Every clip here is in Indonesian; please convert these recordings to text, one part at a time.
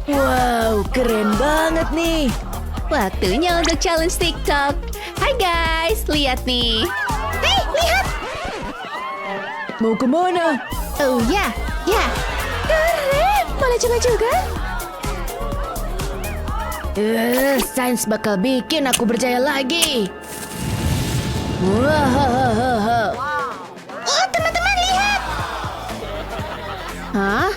Wow, keren banget nih. Waktunya untuk challenge TikTok. Hai guys, lihat nih. Hei, lihat. Mau kemana? Oh ya, ya. Keren, boleh coba juga? Sains bakal bikin aku percaya lagi. Wah, Oh, teman-teman lihat. Hah?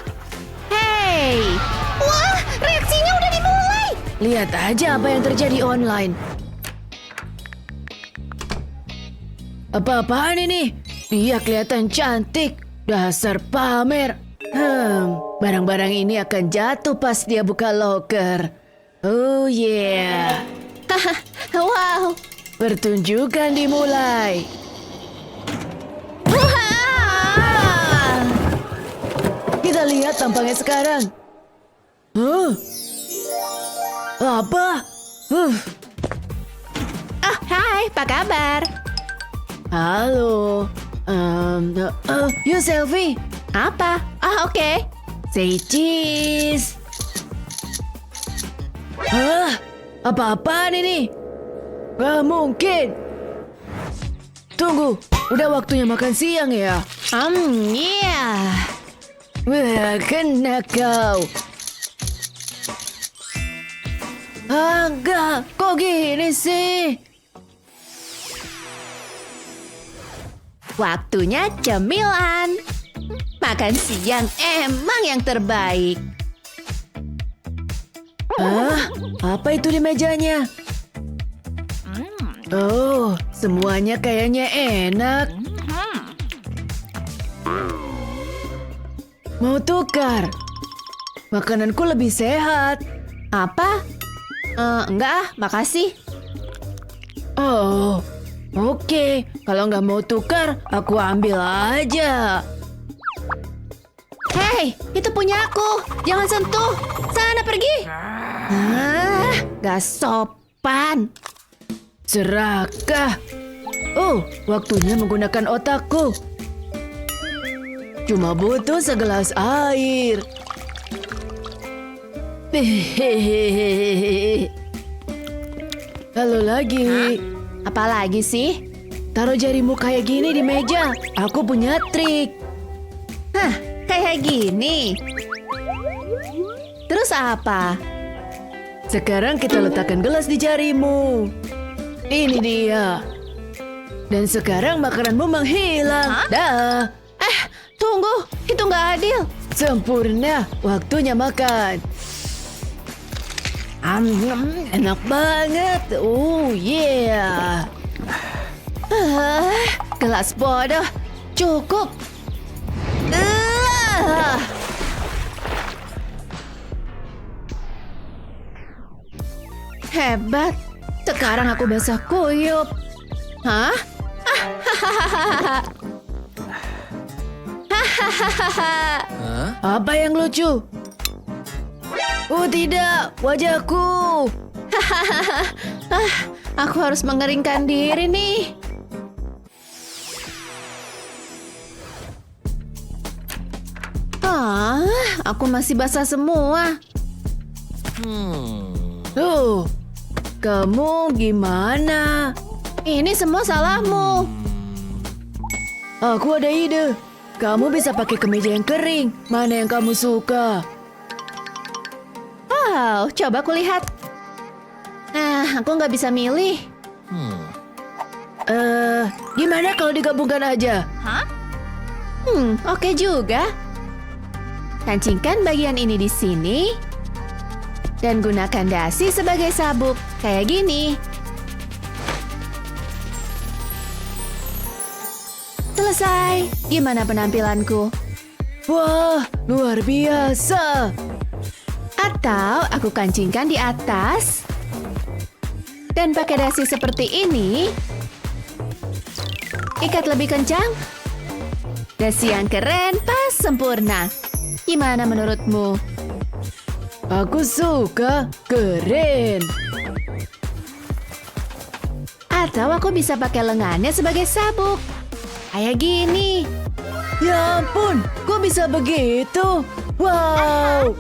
Hey. Wah, reaksinya udah dimulai. lihat aja apa yang terjadi online. Apa-apaan ini? Dia kelihatan cantik. Dasar pamer. Barang-barang ini akan jatuh pas dia buka loker. Oh yeah. Wow. Pertunjukan dimulai. Wah. Kita lihat tampangnya sekarang. Huh? Apa? Oh, hai, apa kabar? Halo. Yuk selfie. Apa? Ah, oke. Say cheese. Hah? Apa-apaan ini? Gak mungkin. Tunggu, udah waktunya makan siang ya? Iya. Wah, kena kau. Enggak, kok gini sih? Waktunya cemilan. Makan siang emang yang terbaik. Hah? Apa itu di mejanya? Oh, semuanya kayaknya enak. Mau tukar? Makananku lebih sehat. Apa? Enggak ah, makasih. Oh, oke. Kalau nggak mau tukar, aku ambil aja. Hei, itu punya aku. Jangan sentuh. Sana pergi. Gak sopan. Serakah. Oh, waktunya menggunakan otakku. Cuma butuh segelas air. Hehehe. Halo lagi. Apa lagi sih? Taruh jarimu kayak gini di meja. Aku punya trik. Hah, kayak gini. Terus apa? Sekarang kita letakkan gelas di jarimu. Ini dia. Dan sekarang makananmu menghilang. Hah? Dah. Tunggu, itu nggak adil. Sempurna. Waktunya makan. Enak banget. Oh yeah. Gelas bodoh. Cukup. Hebat. Sekarang aku basah kuyup. Hah? Apa yang lucu? Oh tidak, wajahku. Aku harus mengeringkan diri nih. Aku masih basah semua. Tuh, kamu gimana? Ini semua salahmu. Aku ada ide. Kamu bisa pakai kemeja yang kering. Mana yang kamu suka? Wow, coba kulihat. Aku nggak bisa milih. Gimana kalau digabungkan aja? Oke juga. Kancingkan bagian ini di sini. Dan gunakan dasi sebagai sabuk. Kayak gini. Selesai. Gimana penampilanku? Wah, luar biasa. Atau aku kancingkan di atas. Dan pakai dasi seperti ini. Ikat lebih kencang. Dasi yang keren, pas sempurna. Gimana menurutmu? Aku suka, keren. Atau aku bisa pakai lengannya sebagai sabuk. Kayak gini. Ya ampun, kok bisa begitu? Wow.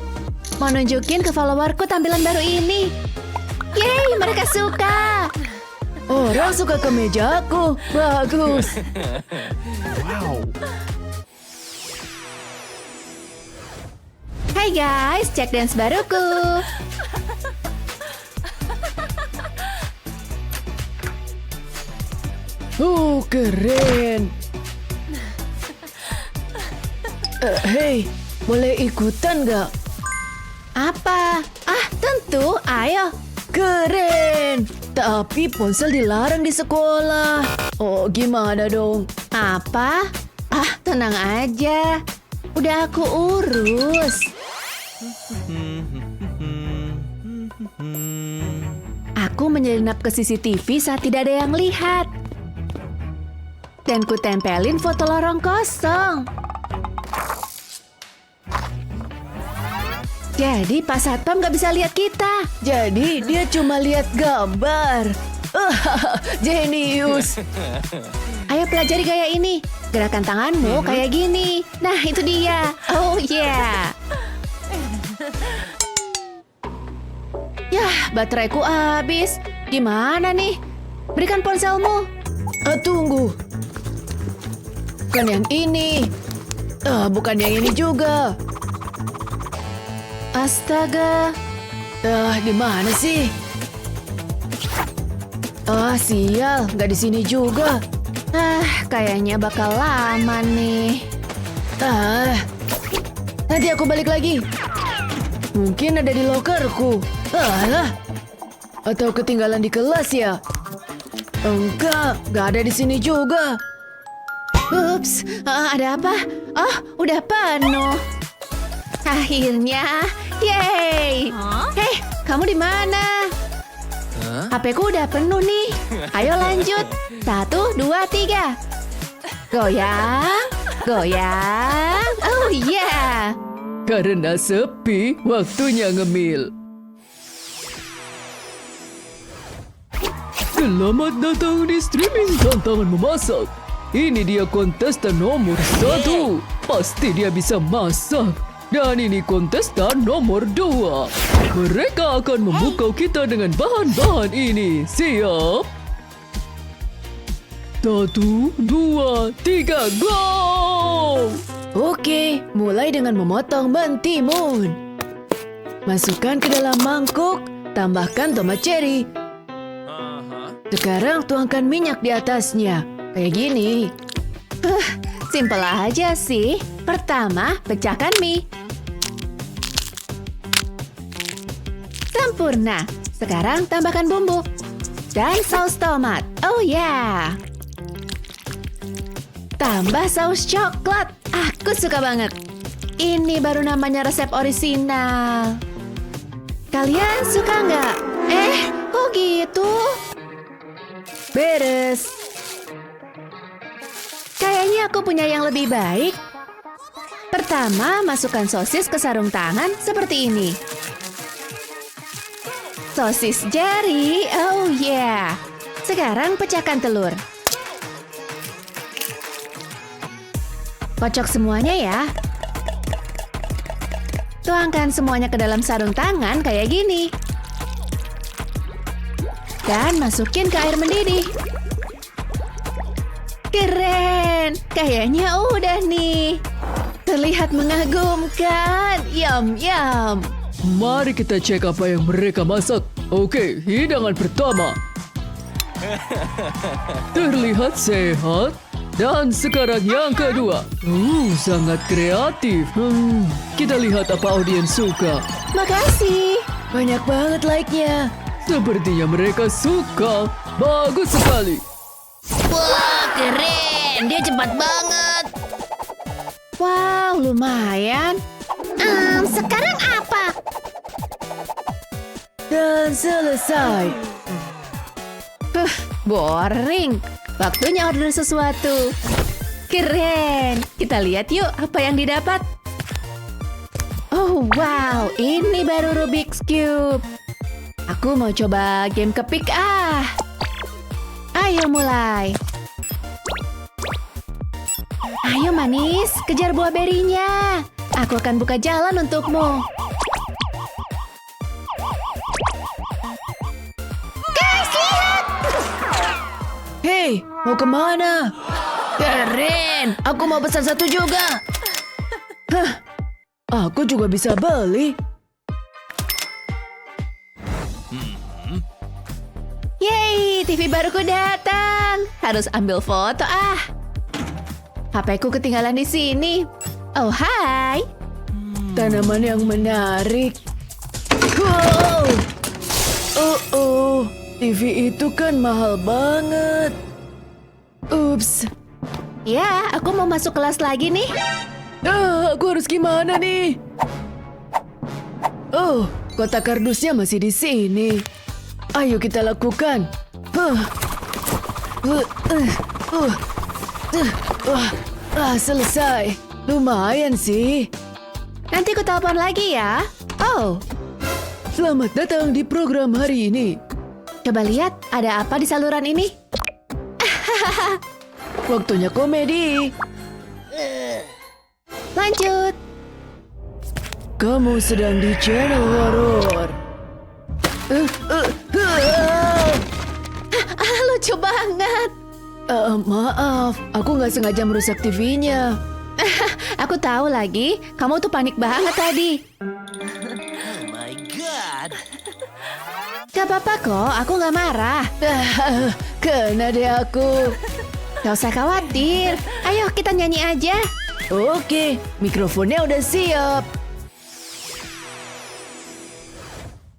mau nunjukin ke followerku tampilan baru ini. Yeay, mereka suka. Orang suka kemejaku. Bagus. Hai guys, cek dance baruku. Keren. Hei, boleh ikutan nggak? Apa? Ah, tentu, ayo. Keren. Tapi ponsel dilarang di sekolah. Oh, gimana dong? Apa? Ah, tenang aja. Udah aku urus. Aku menyelinap ke CCTV saat tidak ada yang lihat. Dan ku tempelin foto lorong kosong. Jadi Pak Satpam nggak bisa lihat kita. Jadi dia cuma lihat gambar. Jenius. Ayo pelajari gaya ini. Gerakan tanganmu kayak gini. Nah, itu dia. Oh yeah. Yah, bateraiku habis. Gimana nih? Berikan ponselmu. Tunggu. Bukan yang ini. Bukan yang ini juga. Astaga. Di mana sih? Sial, nggak di sini juga. Kayaknya bakal lama nih. Nanti aku balik lagi. Mungkin ada di lokerku. Alah. Atau ketinggalan di kelas ya? Nggak ada di sini juga. Ups, ada apa? Oh, udah penuh. Akhirnya, yeay. Hei, kamu di mana? HP-ku udah penuh nih. Ayo lanjut. 1, 2, 3. Goyang, goyang. Oh yeah. Karena sepi, waktunya ngemil. Selamat datang di streaming tantangan memasak. Ini dia kontestan nomor 1. Pasti dia bisa masak. Dan ini kontestan nomor 2. Mereka akan memukau kita dengan bahan-bahan ini. Siap? 1, 2, 3, go! Oke, mulai dengan memotong mentimun. Masukkan ke dalam mangkuk, tambahkan tomat cherry. Sekarang tuangkan minyak di atasnya. Kayak gini. Simpel aja sih. Pertama, pecahkan mie. Sempurna. Sekarang tambahkan bumbu. Dan saus tomat. Oh yeah. Tambah saus coklat. Aku suka banget. Ini baru namanya resep orisinal. Kalian suka nggak? Kok gitu? Beres. Kayaknya aku punya yang lebih baik. Pertama, masukkan sosis ke sarung tangan seperti ini. Sosis jari, oh yeah. Sekarang pecahkan telur. Kocok semuanya ya. Tuangkan semuanya ke dalam sarung tangan kayak gini. Dan masukin ke air mendidih. Keren, kayaknya udah nih. Terlihat mengagumkan. Yum, yum. Mari kita cek apa yang mereka masak. Oke, hidangan pertama. Terlihat sehat. Dan sekarang yang kedua. Sangat kreatif. Kita lihat apa audiens suka. Makasih. Banyak banget like-nya. Sepertinya mereka suka. Bagus sekali. Wah, keren. Dia cepat banget. Wow, lumayan. Sekarang apa? Dan selesai. Boring. Waktunya order sesuatu. Keren. Kita lihat yuk apa yang didapat. Oh, wow. Ini baru Rubik's Cube. Aku mau coba game kepik Ayo mulai. Ayo manis, kejar buah berinya. Aku akan buka jalan untukmu. Hei, mau kemana? Keren, aku mau pesan satu juga. Hah, aku juga bisa beli. Yeay, TV baruku datang. Harus ambil foto ah. HP-ku ketinggalan di sini. Oh, hai. Tanaman yang menarik. Wow. TV itu kan mahal banget. Ups. Ya, aku mau masuk kelas lagi nih. Aku harus gimana nih? Oh, kotak kardusnya masih di sini. Ayo kita lakukan. Selesai. Lumayan sih. Nanti ku telepon lagi ya. Oh, Selamat datang di program hari ini. coba lihat ada apa di saluran ini. Waktunya komedi. Lanjut. Kamu sedang di channel horor. Lucu banget. Maaf, aku nggak sengaja merusak TV-nya. Aku tahu lagi, kamu tuh panik banget tadi. Gak apa-apa kok, aku gak marah. Kena deh aku. Gak usah khawatir. Ayo kita nyanyi aja. Oke, mikrofonnya udah siap.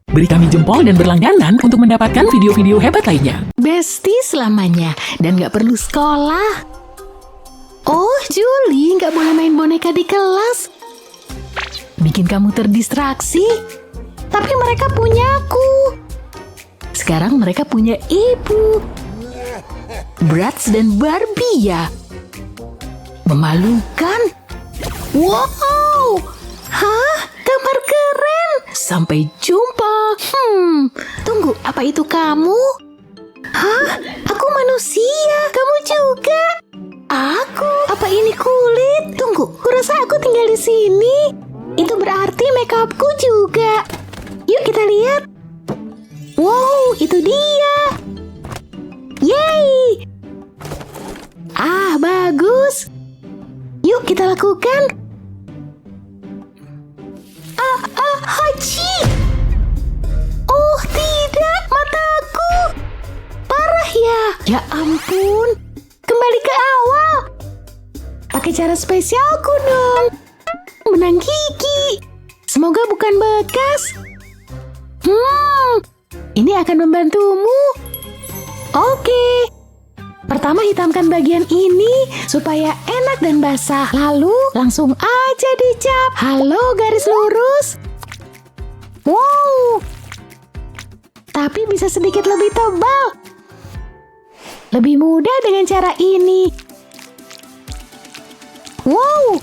Beri kami jempol dan berlangganan untuk mendapatkan video-video hebat lainnya. Besti selamanya dan gak perlu sekolah. Oh, Julie gak boleh main boneka di kelas. Bikin kamu terdistraksi. Tapi mereka punya aku. Sekarang mereka punya ibu. Bratz dan Barbie ya. Memalukan. Wow. Hah? Gambar keren. Sampai jumpa. Tunggu, apa itu kamu? Hah? Aku manusia. Kamu juga. Aku? Apa ini kulit? Tunggu, kurasa aku tinggal di sini. Itu berarti makeupku juga. Yuk kita lihat. Wow, itu dia. Yeay. Bagus. Yuk kita lakukan. Haji. Oh tidak, mataku. Parah ya. Ya ampun. Kembali ke awal. Pakai cara spesialku dong. Benang gigi. Semoga bukan bekas. Ini akan membantumu. Oke. Pertama hitamkan bagian ini supaya enak dan basah. Lalu langsung aja dicap. Halo garis lurus. Wow. Tapi bisa sedikit lebih tebal. Lebih mudah dengan cara ini. Wow.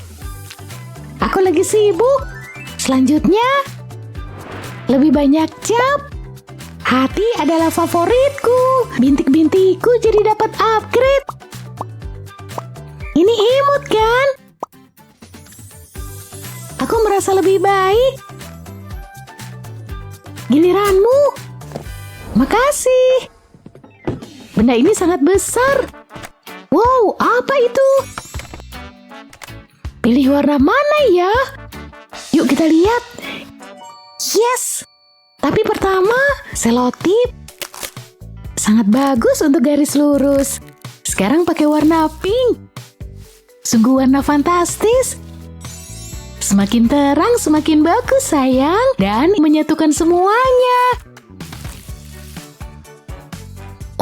Aku lagi sibuk. Selanjutnya, lebih banyak cap. Hati adalah favoritku. Bintik-bintikku jadi dapat upgrade. Ini imut kan? Aku merasa lebih baik. Giliranmu. Makasih. Benda ini sangat besar. Wow, apa itu? Pilih warna mana ya? Yuk kita lihat. Yes. Tapi pertama, selotip. Sangat bagus untuk garis lurus. Sekarang pakai warna pink. Sungguh warna fantastis. Semakin terang, semakin bagus sayang. Dan menyatukan semuanya.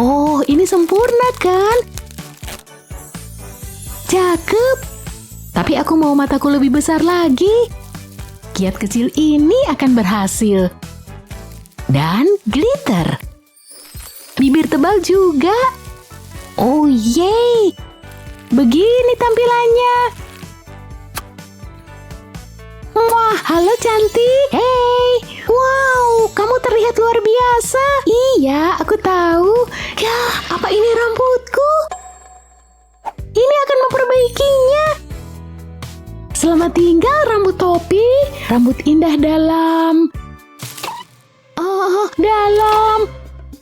Oh, ini sempurna kan? Cakep. Tapi aku mau mataku lebih besar lagi. Kiat kecil ini akan berhasil. Dan glitter. Bibir tebal juga. Oh yeay. Begini tampilannya. Wah, halo cantik. Hey. Wow, kamu terlihat luar biasa. Iya, aku tahu. Ya, apa ini rambutku? Ini akan memperbaikinya. Selamat tinggal rambut topi. Rambut indah dalam. Dalam.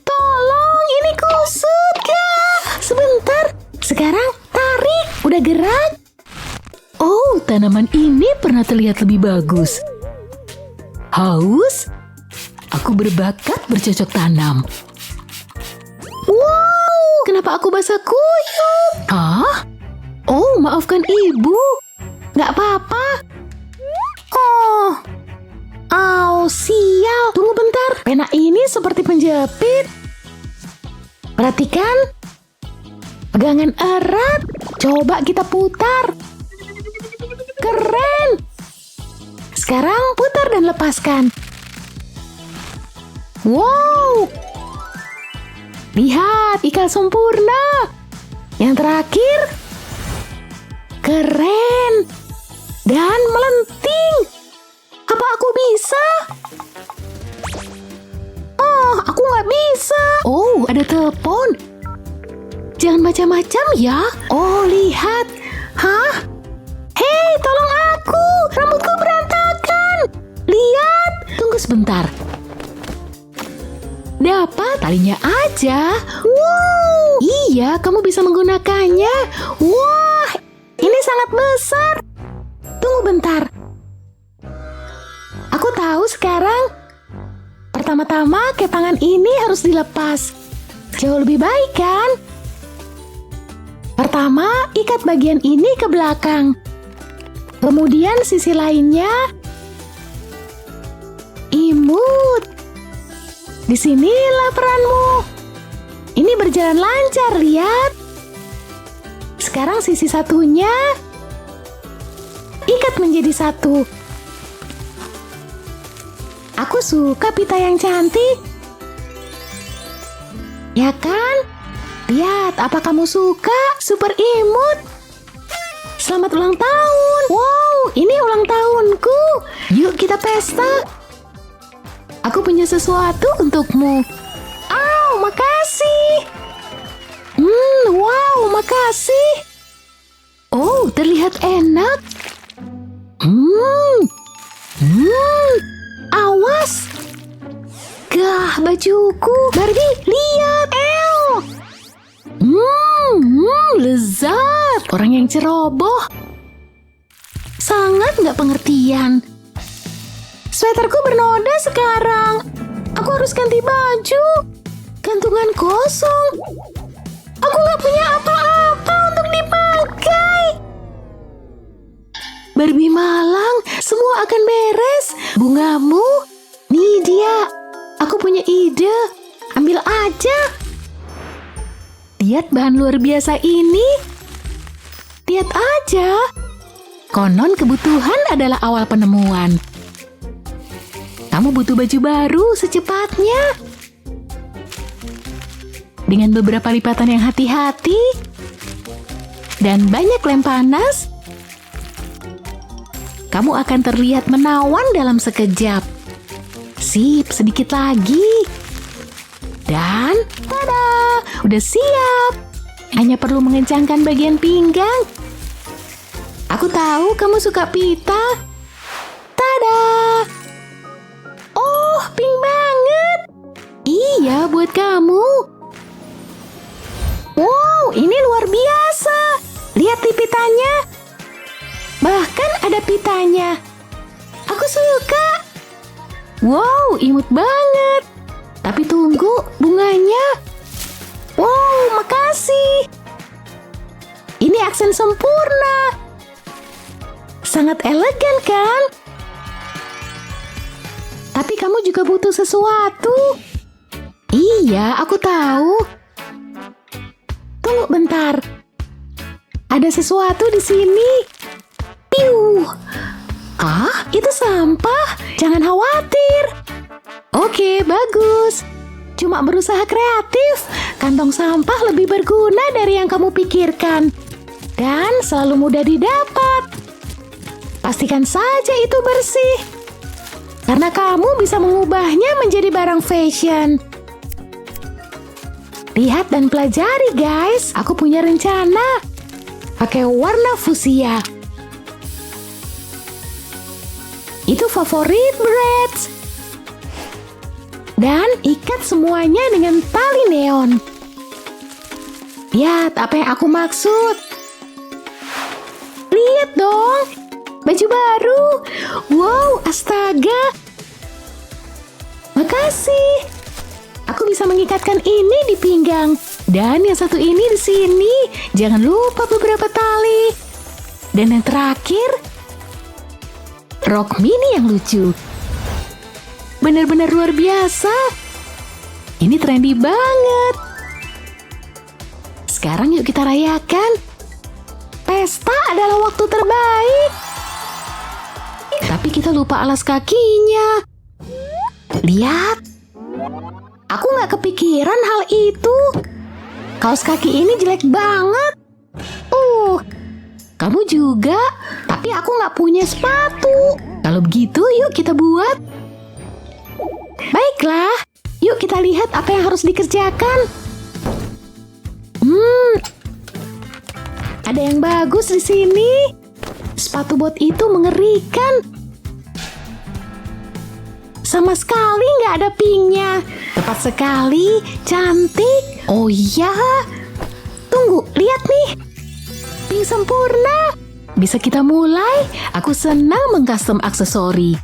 Tolong, ini kusut, Kak. Sebentar. Sekarang tarik, udah gerak. Oh, tanaman ini pernah terlihat lebih bagus. Haus? Aku berbakat bercocok tanam. Wow, kenapa aku basah kuyup? Hah? Oh, maafkan ibu. Nggak apa-apa. Oh, sial. Tunggu bentar. Pena ini seperti penjepit. Perhatikan. Pegangan erat. Coba kita putar. Keren. Sekarang putar dan lepaskan. Wow. Lihat, ikat sempurna. Yang terakhir. Keren. Dan melenting. Apa aku bisa? Oh, aku nggak bisa. Oh, ada telepon. Jangan macam-macam ya. Oh, lihat. Hah? Hei, tolong aku. Rambutku berantakan. Lihat. Tunggu sebentar. Dapat talinya aja. Wow. Iya, kamu bisa menggunakannya. Wah, ini sangat besar. Tunggu bentar. Aku tahu sekarang. Pertama-tama kepangan ini harus dilepas. Jauh lebih baik kan? Pertama, ikat bagian ini ke belakang. Kemudian sisi lainnya. Imut. Disinilah peranmu. Ini berjalan lancar, lihat. Sekarang sisi satunya. Ikat menjadi satu. Aku suka pita yang cantik. Ya kan? Lihat, apa kamu suka? Super imut. Selamat ulang tahun. Wow, ini ulang tahunku. Yuk kita pesta. Aku punya sesuatu untukmu. Oh, makasih. Wow, makasih. Oh, terlihat enak. Awas. Gah, bajuku. Barbie, lihat. Lezat. Orang yang ceroboh. Sangat nggak pengertian. Sweaterku bernoda sekarang. Aku harus ganti baju. Gantungan kosong. Aku nggak punya apa-apa untuk dipakai. Barbie malang, semua akan beres. Bungamu, nih dia. Aku punya ide. Ambil aja. Lihat bahan luar biasa ini. Lihat aja. Konon kebutuhan adalah awal penemuan. Kamu butuh baju baru secepatnya. Dengan beberapa lipatan yang hati-hati dan banyak lem panas, kamu akan terlihat menawan dalam sekejap. Sip, sedikit lagi. Dan, tada, udah siap. Hanya perlu mengencangkan bagian pinggang. Aku tahu kamu suka pita. Tada! Oh, pink banget. Iya, buat kamu. Wow, ini luar biasa. Lihat di pitanya. Bahkan ada pitanya. Aku suka. Wow, imut banget. Tapi tunggu, bunganya. Wow, makasih. Ini aksen sempurna. Sangat elegan kan? Tapi kamu juga butuh sesuatu. Iya, aku tahu. Tunggu bentar. Ada sesuatu di sini. Piu. Ah, itu sampah. Jangan khawatir. Oke, bagus. Cuma berusaha kreatif. Kantong sampah lebih berguna dari yang kamu pikirkan. Dan selalu mudah didapat. Pastikan saja itu bersih. Karena kamu bisa mengubahnya menjadi barang fashion. Lihat dan pelajari, guys. Aku punya rencana. Pakai warna fuchsia. Itu favorit Bratz. Dan ikat semuanya dengan tali neon. Lihat apa yang aku maksud. Lihat dong, baju baru. Wow, astaga. Makasih. Aku bisa mengikatkan ini di pinggang. Dan yang satu ini di sini. Jangan lupa beberapa tali. Dan yang terakhir, rok mini yang lucu. Benar-benar luar biasa. Ini trendy banget. Sekarang yuk kita rayakan. Pesta adalah waktu terbaik. Tapi kita lupa alas kakinya. Lihat. Aku nggak kepikiran hal itu. Kaos kaki ini jelek banget. Kamu juga. Tapi aku nggak punya sepatu. Kalau begitu yuk kita buat. Baiklah. Yuk kita lihat apa yang harus dikerjakan. Ada yang bagus di sini. Sepatu bot itu mengerikan. Sama sekali nggak ada pinknya. Tepat sekali, cantik. Oh iya. Tunggu, lihat nih. Pink sempurna. Bisa kita mulai? Aku senang mengcustom aksesori.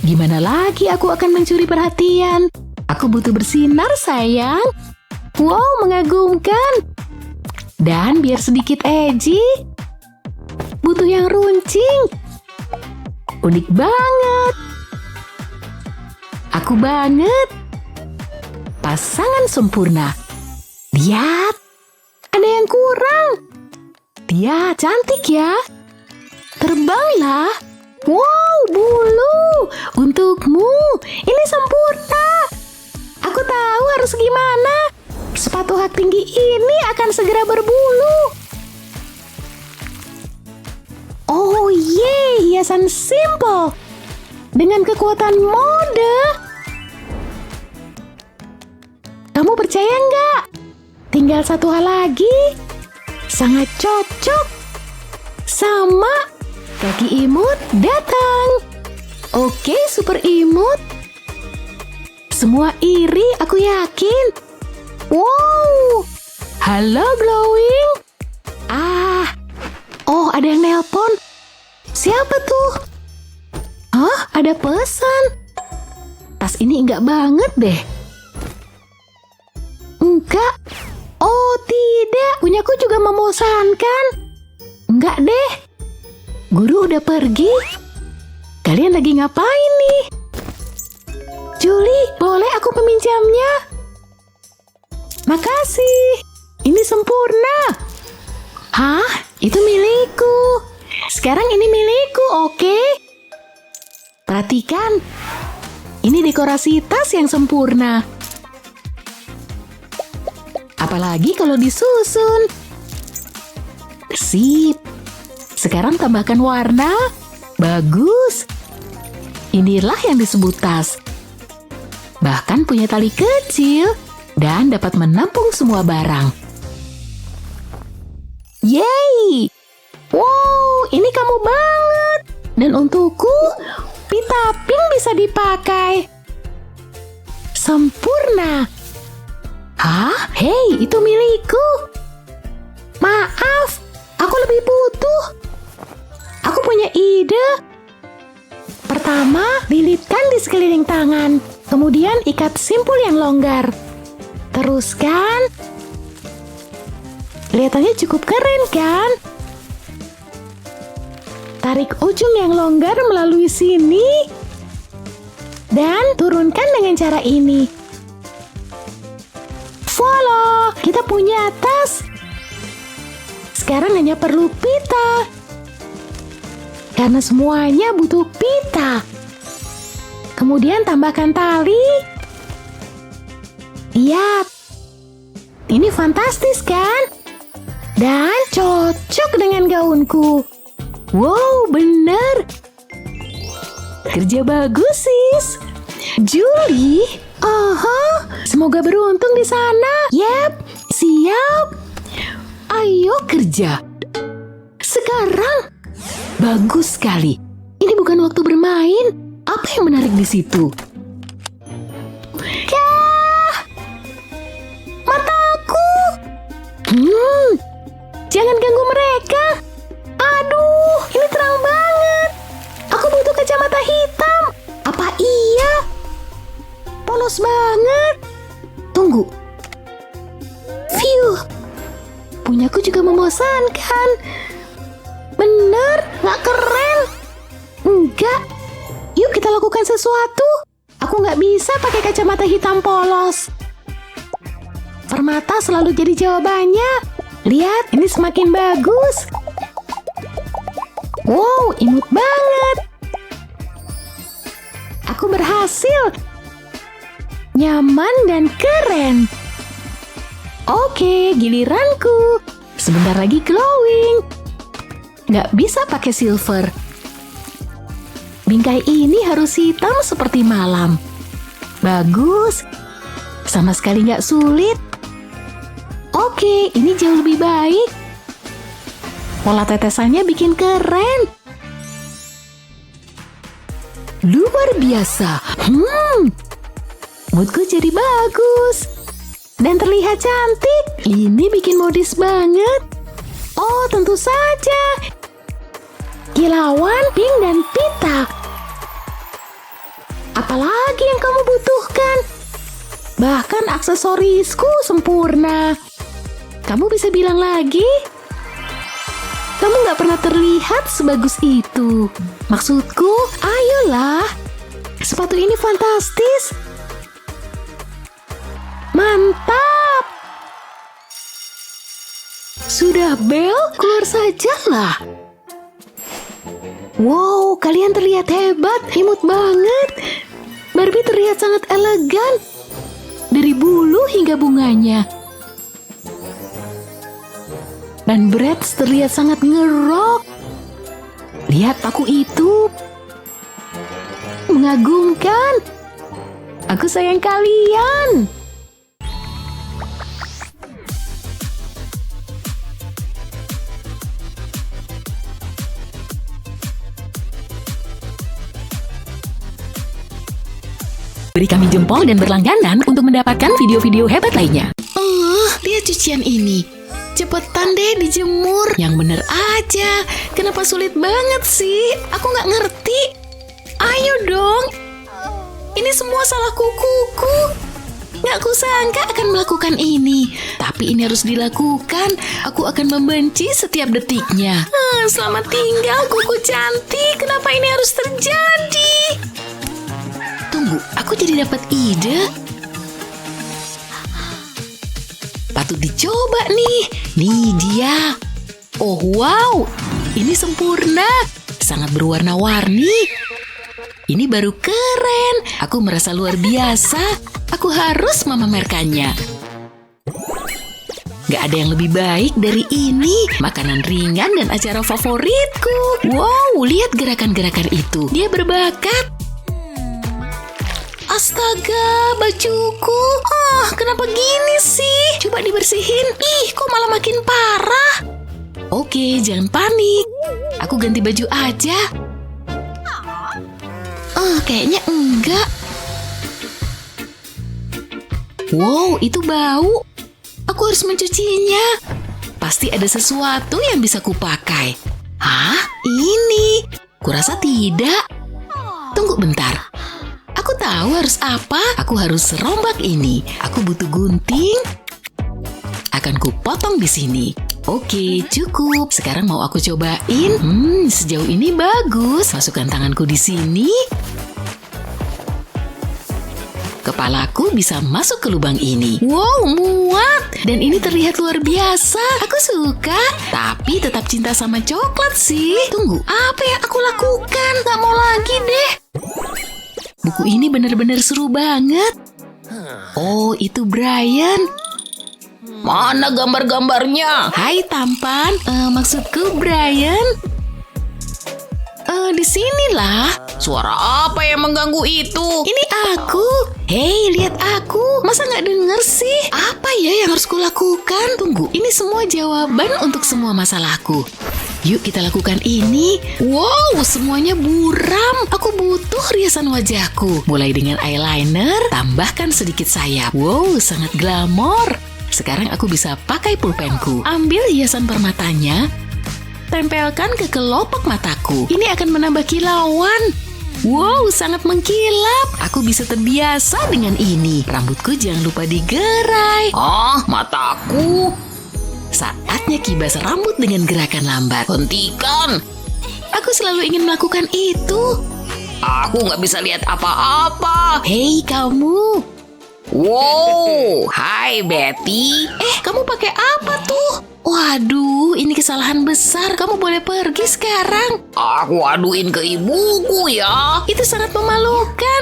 Gimana lagi aku akan mencuri perhatian? Aku butuh bersinar, sayang. Wow, mengagumkan. Dan biar sedikit edgy, butuh yang runcing. Unik banget. Aku banget. Pasangan sempurna. Lihat, ada yang kurang. Dia cantik ya. Terbanglah. Wow, bulu. Untukmu. Ini sempurna. Aku tahu harus gimana. Sepatu hak tinggi ini akan segera berbulu. Oh yeay, hiasan simple. Dengan kekuatan mode. Kamu percaya nggak? Tinggal satu hal lagi. Sangat cocok. Sama kaki imut datang. Oke, super imut. Semua iri, aku yakin. Wow, halo glowing. Oh ada yang nelpon. Siapa tuh? Hah, ada pesan. Tas ini enggak banget deh. Enggak. Oh tidak, punyaku juga membosankan. Enggak deh. Guru udah pergi. Kalian lagi ngapain nih? Julie, boleh aku meminjamnya? Makasih. Ini sempurna. Hah? Itu milikku. Sekarang ini milikku, oke? Perhatikan. Ini dekorasi tas yang sempurna. Apalagi kalau disusun. Sip. Sekarang tambahkan warna. Bagus. Inilah yang disebut tas. Bahkan punya tali kecil. Dan dapat menampung semua barang. Yeay! Wow, ini kamu banget. Dan untukku, pita pink bisa dipakai. Sempurna. Hah? Hei, itu milikku. Maaf, aku lebih butuh. Aku punya ide. Pertama, lilitkan di sekeliling tangan. Kemudian ikat simpul yang longgar. Teruskan. Kelihatannya cukup keren kan? Tarik ujung yang longgar melalui sini. Dan turunkan dengan cara ini. Voila, kita punya tas. Sekarang hanya perlu pita. Karena semuanya butuh pita. Kemudian tambahkan tali. Lihat, ini fantastis kan? Dan cocok dengan gaunku. Wow, bener. Kerja bagus, sis. Julie, semoga beruntung di sana. Yep, siap. Ayo kerja. Sekarang, bagus sekali. Ini bukan waktu bermain. Apa yang menarik di situ? jangan ganggu mereka. Aduh, ini terang banget. Aku butuh kacamata hitam. Apa iya? Polos banget. Tunggu. Phew. Punyaku juga membosankan. Bener, nggak keren. Enggak. Yuk kita lakukan sesuatu. Aku nggak bisa pakai kacamata hitam polos. Permata selalu jadi jawabannya. Lihat, ini semakin bagus. Wow, imut banget. Aku berhasil. Nyaman dan keren. Oke, giliranku. Sebentar lagi glowing. Nggak bisa pakai silver. Bingkai ini harus hitam seperti malam. Bagus. Sama sekali nggak sulit. Oke, ini jauh lebih baik. Pola tetesannya bikin keren. Luar biasa. Moodku jadi bagus. Dan terlihat cantik. Ini bikin modis banget. Oh, tentu saja. Kilauan, pink, dan pita. Apalagi yang kamu butuhkan? Bahkan aksesorisku sempurna. Kamu bisa bilang lagi? Kamu gak pernah terlihat sebagus itu. Maksudku, ayolah. Sepatu ini fantastis. Mantap. Sudah, Belle, keluar sajalah. Wow, kalian terlihat hebat, imut banget. Barbie terlihat sangat elegan. Dari bulu hingga bunganya. Dan Brad terlihat sangat ngerok. Lihat paku itu. Mengagumkan. Aku sayang kalian. Beri kami jempol dan berlangganan untuk mendapatkan video-video hebat lainnya. Lihat cucian ini. Cepetan deh dijemur. Yang bener aja. Kenapa sulit banget sih? Aku nggak ngerti. Ayo dong. Ini semua salah kukuku. Nggak kusangka akan melakukan ini. Tapi ini harus dilakukan. Aku akan membenci setiap detiknya. Selamat tinggal kuku cantik. Kenapa ini harus terjadi? Tunggu, aku jadi dapat ide. Patut dicoba nih. Nih dia. Oh wow, ini sempurna. Sangat berwarna-warni. Ini baru keren. Aku merasa luar biasa. Aku harus memamerkannya. Gak ada yang lebih baik dari ini. Makanan ringan dan acara favoritku. Wow, lihat gerakan-gerakan itu. Dia berbakat. Astaga, bajuku. Kenapa gini sih? Coba dibersihin. Ih, kok malah makin parah. Oke, jangan panik. Aku ganti baju aja. Kayaknya enggak. Wow, itu bau. Aku harus mencucinya. Pasti ada sesuatu yang bisa kupakai. Hah? Ini? Kurasa tidak. Tunggu bentar. Aku tahu harus apa. Aku harus serombak ini. Aku butuh gunting. Akan kupotong di sini. Oke, cukup. Sekarang mau aku cobain. Sejauh ini bagus. Masukkan tanganku di sini. Kepalaku bisa masuk ke lubang ini. Wow, muat. Dan ini terlihat luar biasa. Aku suka. Tapi tetap cinta sama coklat sih. Tunggu, apa yang aku lakukan? Gak mau lagi deh. Buku ini benar-benar seru banget. Oh, itu Brian. Mana gambar-gambarnya? Hai tampan, maksudku Brian. Di sinilah. Suara apa yang mengganggu itu? Ini aku. Hei, lihat aku. Masa nggak denger sih? Apa ya yang harus kulakukan? Tunggu, ini semua jawaban untuk semua masalahku. Yuk kita lakukan ini. Wow, semuanya buram. Aku butuh riasan wajahku. Mulai dengan eyeliner, tambahkan sedikit sayap. Wow, sangat glamor. Sekarang aku bisa pakai pulpenku. Ambil hiasan permatanya, tempelkan ke kelopak mataku. Ini akan menambah kilauan. Wow, sangat mengkilap. Aku bisa terbiasa dengan ini. Rambutku jangan lupa digerai. Oh, mataku. Saatnya kibas rambut dengan gerakan lambat. Hentikan. Aku selalu ingin melakukan itu. Aku nggak bisa lihat apa-apa. Hei kamu. Wow, hai Betty. Kamu pakai apa tuh? Waduh, ini kesalahan besar. Kamu boleh pergi sekarang. Aku aduin ke ibuku ya. Itu sangat memalukan.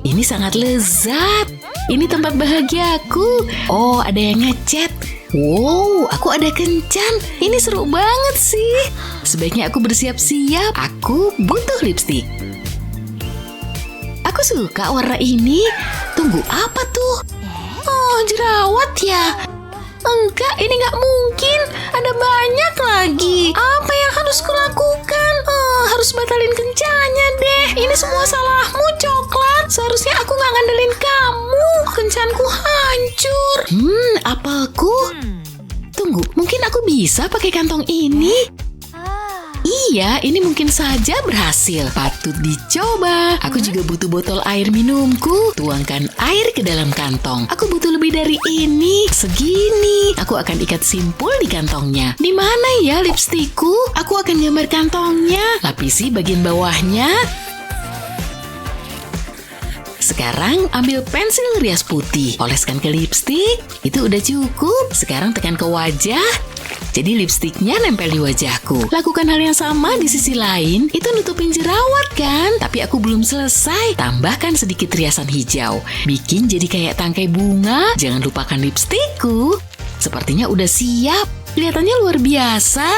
Ini sangat lezat. Ini tempat bahagiaku. Oh, ada yang ngechat. Wow, aku ada kencan. Ini seru banget sih. Sebaiknya aku bersiap-siap. Aku butuh lipstik. Aku suka warna ini. Tunggu, apa tuh? Oh, jerawat ya? Enggak, ini nggak mungkin. Ada banyak lagi. Apa yang harus kulakukan? Harus batalin kencannya deh. Ini semua salahmu, Coklat. Seharusnya aku nggak ngandelin kamu. Kencanku hancur. Apelku? Tunggu, mungkin aku bisa pakai kantong ini. Iya, ini mungkin saja berhasil. Patut dicoba. Aku juga butuh botol air minumku. Tuangkan air ke dalam kantong. Aku butuh lebih dari ini. Segini. Aku akan ikat simpul di kantongnya. Di mana ya lipstikku? Aku akan gambar kantongnya. Lapisi bagian bawahnya. Sekarang ambil pensil rias putih. Oleskan ke lipstik. Itu udah cukup. Sekarang tekan ke wajah. Jadi lipstiknya nempel di wajahku. Lakukan hal yang sama di sisi lain. Itu nutupin jerawat kan? Tapi aku belum selesai. Tambahkan sedikit riasan hijau. Bikin jadi kayak tangkai bunga. Jangan lupakan lipstikku. Sepertinya udah siap. Kelihatannya luar biasa.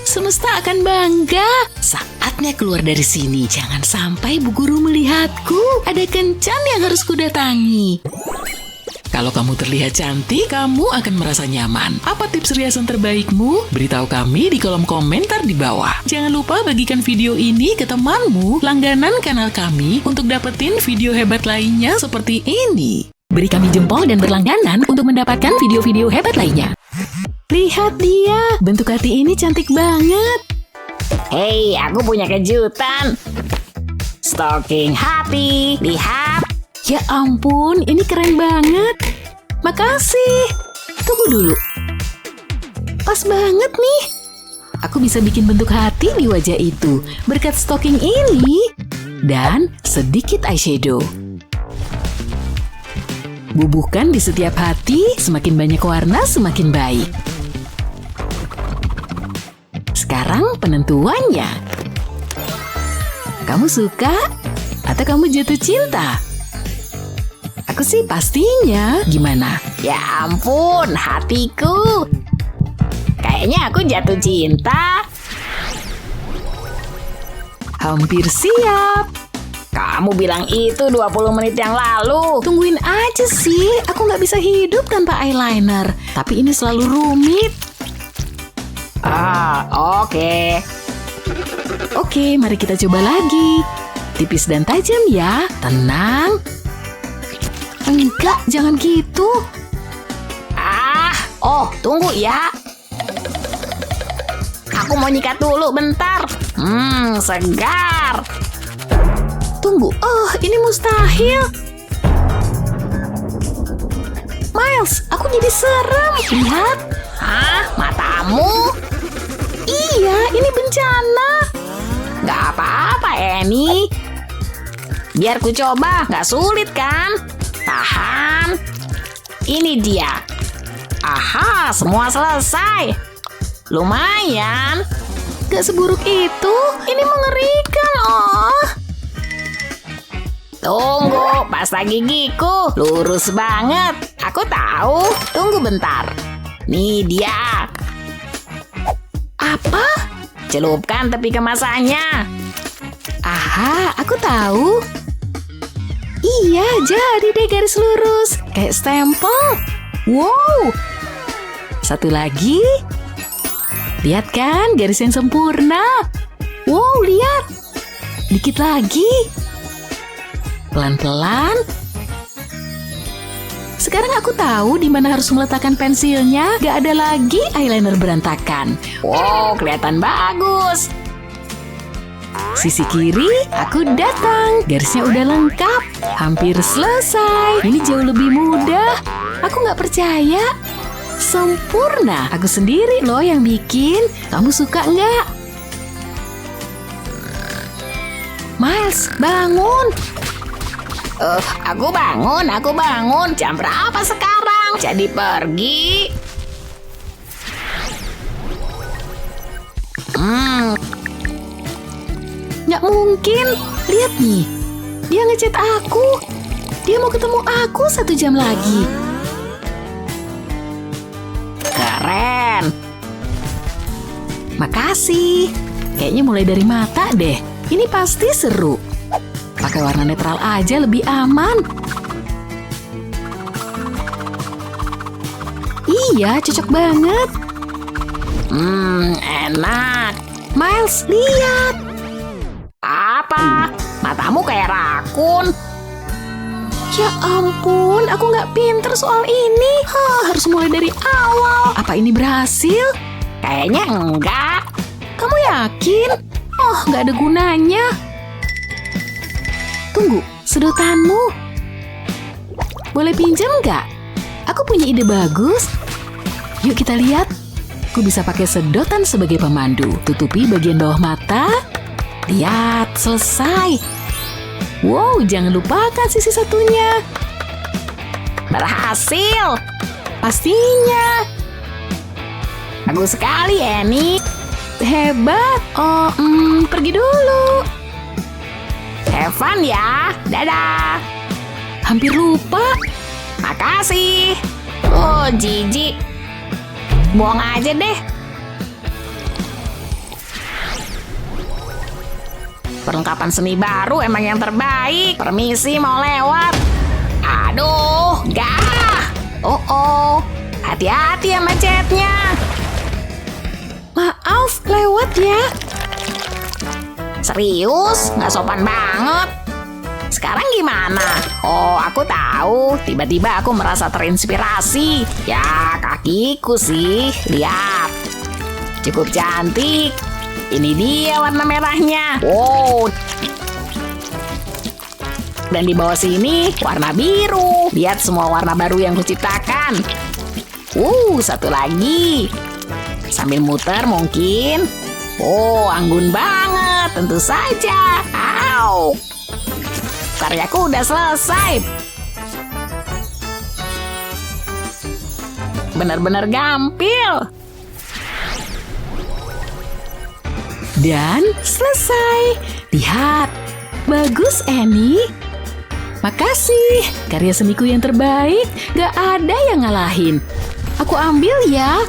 Semesta akan bangga. Saatnya keluar dari sini. Jangan sampai Bu Guru melihatku. Ada kencan yang harus kudatangi. Kalau kamu terlihat cantik, kamu akan merasa nyaman. Apa tips riasan terbaikmu? Beritahu kami di kolom komentar di bawah. Jangan lupa bagikan video ini ke temanmu, langganan kanal kami untuk dapetin video hebat lainnya seperti ini. Beri kami jempol dan berlangganan untuk mendapatkan video-video hebat lainnya. Lihat dia, bentuk hati ini cantik banget. Hei, aku punya kejutan. Stocking hati, lihat. Ya ampun, ini keren banget. Makasih. Tunggu dulu. Pas banget nih. Aku bisa bikin bentuk hati di wajah itu berkat stocking ini. Dan sedikit eyeshadow. Bubuhkan di setiap hati, semakin banyak warna semakin baik. Sekarang penentuannya. Kamu suka atau kamu jatuh cinta? Aku sih pastinya. Gimana? Ya ampun, hatiku. Kayaknya aku jatuh cinta. Hampir siap. Kamu bilang itu 20 menit yang lalu. Tungguin aja sih. Aku nggak bisa hidup tanpa eyeliner. Tapi ini selalu rumit. Oke. Oke, mari kita coba lagi. Tipis dan tajam ya. Tenang. Enggak, jangan gitu. Tunggu ya. Aku mau nyikat dulu bentar. Segar. Tunggu, ini mustahil. Miles, aku jadi serem. Lihat. Matamu? Iya, ini bencana. Gak apa-apa, Annie. Biar ku coba, gak sulit kan? Tahan. Ini dia. Aha, semua selesai. Lumayan. Gak seburuk itu. Ini mengerikan, Tunggu, pasta gigiku lurus banget. Aku tahu. Tunggu bentar. Nih dia. Apa? Celupkan tepi kemasannya. Aha, aku tahu. Iya, jadi deh garis lurus. Kayak stempel. Wow. Satu lagi. Lihat kan, garis yang sempurna. Wow, lihat. Dikit lagi. Pelan-pelan. Sekarang aku tahu di mana harus meletakkan pensilnya. Gak ada lagi eyeliner berantakan. Wow, kelihatan bagus. Sisi kiri, aku datang. Garisnya udah lengkap. Hampir selesai. Ini jauh lebih mudah. Aku gak percaya. Sempurna. Aku sendiri loh yang bikin. Kamu suka nggak? Miles, bangun. Aku bangun. Jam berapa sekarang? Jadi pergi. Nggak mungkin. Lihat nih. Dia ngechat aku. Dia mau ketemu aku 1 jam lagi. Keren. Makasih. Kayaknya mulai dari mata deh. Ini pasti seru. Pakai warna netral aja lebih aman. Iya, cocok banget. Enak. Miles, lihat. Apa? Matamu kayak rakun. Ya ampun, aku nggak pinter soal ini. Harus mulai dari awal. Apa ini berhasil? Kayaknya enggak. Kamu yakin? Nggak ada gunanya. Tunggu, sedotanmu. Boleh pinjam nggak? Aku punya ide bagus. Yuk kita lihat. Aku bisa pakai sedotan sebagai pemandu. Tutupi bagian bawah mata. Lihat, selesai. Wow, jangan lupakan sisi satunya. Berhasil. Pastinya. Bagus sekali, Annie. Hebat. Pergi dulu. Have fun ya. Dadah. Hampir lupa. Makasih. Jijik. Buang aja deh. Perlengkapan seni baru emang yang terbaik. Permisi, mau lewat. Aduh, gah. Hati-hati sama catnya. Maaf, lewat ya. Serius? Nggak sopan banget. Sekarang gimana? Aku tahu. Tiba-tiba aku merasa terinspirasi. Ya, kakiku sih. Lihat. Cukup cantik. Ini dia warna merahnya. Wow. Dan di bawah sini warna biru. Lihat semua warna baru yang kuciptakan. Satu lagi. Sambil muter mungkin. Anggun banget. Tentu saja. Karyaku udah selesai. Benar-benar gampil. Dan selesai. Lihat. Bagus, Annie. Makasih. Karya seniku yang terbaik. Gak ada yang ngalahin. Aku ambil ya.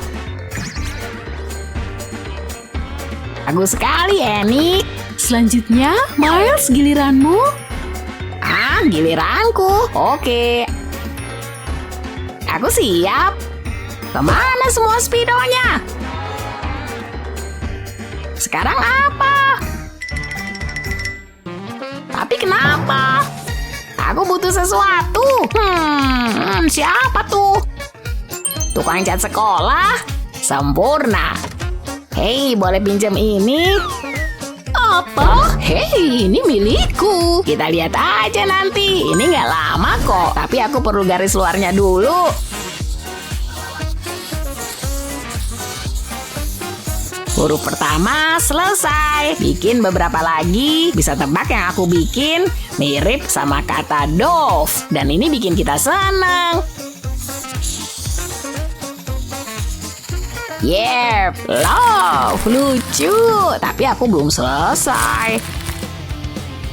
Bagus sekali, Annie. Selanjutnya, Miles, giliranmu. Giliranku. Oke. Aku siap. Kemana semua spidonya? Sekarang apa? Tapi kenapa? Aku butuh sesuatu. Siapa tuh? Tukang cat sekolah? Sempurna. Hei, boleh pinjam ini? Apa? Hei, ini milikku. Kita lihat aja nanti. Ini nggak lama kok. Tapi aku perlu garis luarnya dulu. Huruf pertama selesai. Bikin beberapa lagi. Bisa tebak yang aku bikin? Mirip sama kata dove. Dan ini bikin kita senang. Yep, love, lucu. Tapi aku belum selesai.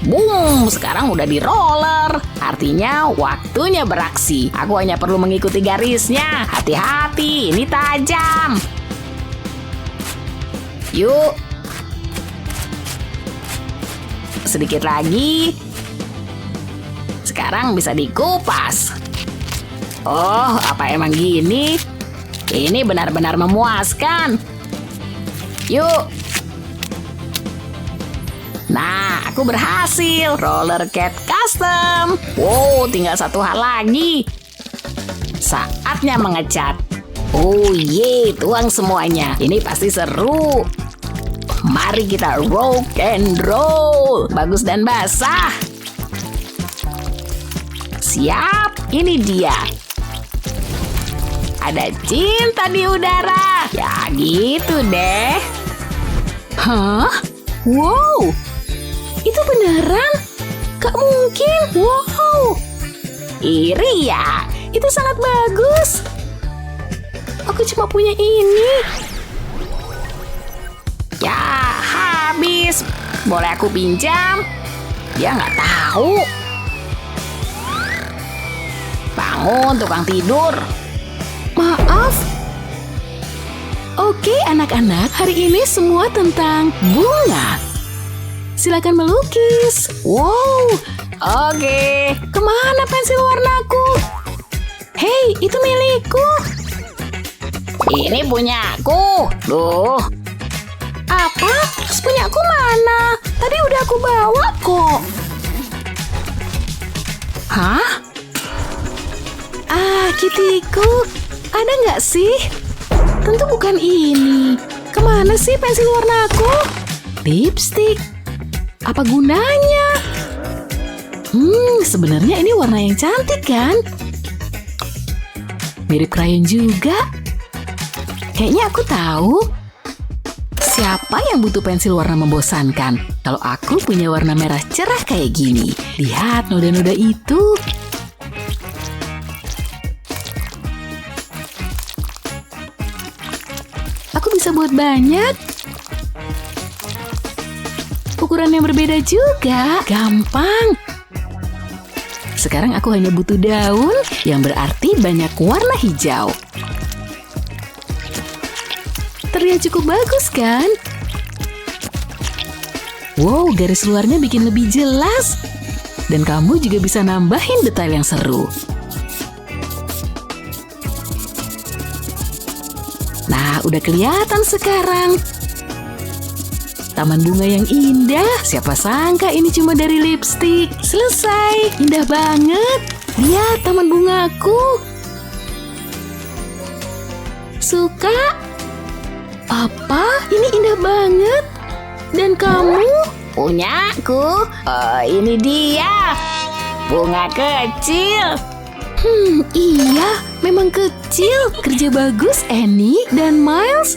Boom, sekarang udah di roller. Artinya waktunya beraksi. Aku hanya perlu mengikuti garisnya. Hati-hati, ini tajam. Yuk. Sedikit lagi. Sekarang bisa dikupas. Apa emang gini? Ini benar-benar memuaskan. Yuk. Nah, aku berhasil. Roller Cat Custom. Wow, tinggal satu hal lagi. Saatnya mengecat. Oh ye, tuang semuanya. Ini pasti seru. Mari kita rock and roll. Bagus dan basah. Siap, ini dia. Ada cinta di udara. Ya gitu deh. Hah? Wow, itu beneran? Gak mungkin. Wow, Iri ya. itu sangat bagus. Aku cuma punya ini. Ya, habis. Boleh aku pinjam? Dia nggak tahu. Bangun, tukang tidur. Maaf. Oke anak-anak, hari ini semua tentang bunga. Silakan melukis. Wow, oke. Kemana pensil warnaku? Hei, itu milikku. Ini punyaku. Duh, Apa? Terus punyaku mana? Tadi udah aku bawa kok. Hah? Ah, Kitiku. Ada nggak sih? Tentu bukan ini. Kemana sih pensil warnaku? Lipstick. Apa gunanya? Sebenarnya ini warna yang cantik kan? Mirip krayon juga. Kayaknya aku tahu. Siapa yang butuh pensil warna membosankan? Kalau aku punya warna merah cerah kayak gini. Lihat noda-noda itu. Aku bisa buat banyak. Ukuran yang berbeda juga. Gampang. Sekarang aku hanya butuh daun yang berarti banyak warna hijau. Terlihat cukup bagus kan? Wow, garis luarnya bikin lebih jelas. Dan kamu juga bisa nambahin detail yang seru. Nah, udah kelihatan sekarang. Taman bunga yang indah. Siapa sangka ini cuma dari lipstik. Selesai. Indah banget. Lihat taman bungaku. Suka? Apa? Ini indah banget. Dan kamu? punyaku. Oh, ini dia. Bunga kecil. Iya, memang kecil. Kerja bagus, Annie dan Miles.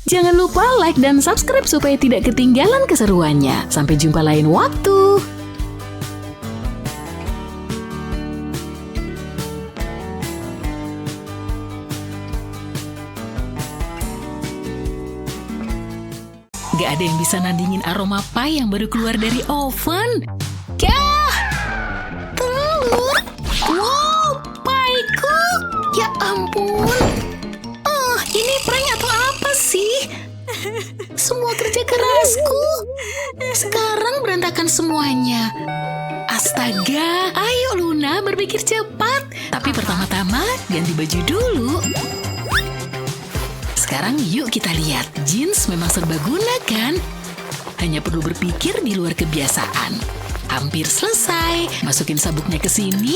Jangan lupa like dan subscribe supaya tidak ketinggalan keseruannya. Sampai jumpa lain waktu. Gak ada yang bisa nandingin aroma pie yang baru keluar dari oven. Yah! Telur! Wow! Pie-ku! Ya ampun! Ini prank atau apa sih? Semua kerja kerasku. Sekarang berantakan semuanya. Astaga! Ayo Luna, berpikir cepat. Tapi pertama-tama ganti baju dulu. Sekarang yuk kita lihat, jeans memang serbaguna kan? Hanya perlu berpikir di luar kebiasaan. Hampir selesai, masukin sabuknya ke sini,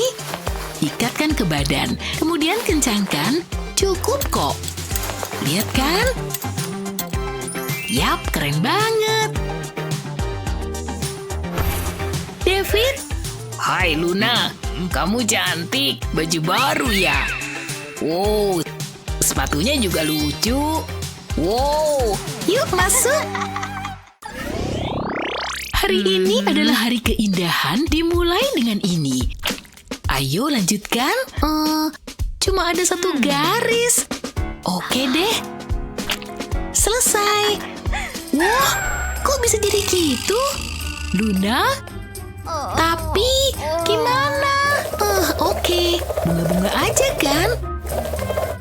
ikatkan ke badan, kemudian kencangkan, cukup kok. Lihat kan? Yap, keren banget. David? Hai Luna, kamu cantik. Baju baru ya? Wow, sepatunya juga lucu. Wow, Yuk masuk. Hari ini adalah hari keindahan dimulai dengan ini. Ayo lanjutkan. Cuma ada satu garis. Oke deh. Selesai. Wah, kok bisa jadi gitu? Luna? Tapi gimana? Oke. Bunga-bunga aja kan?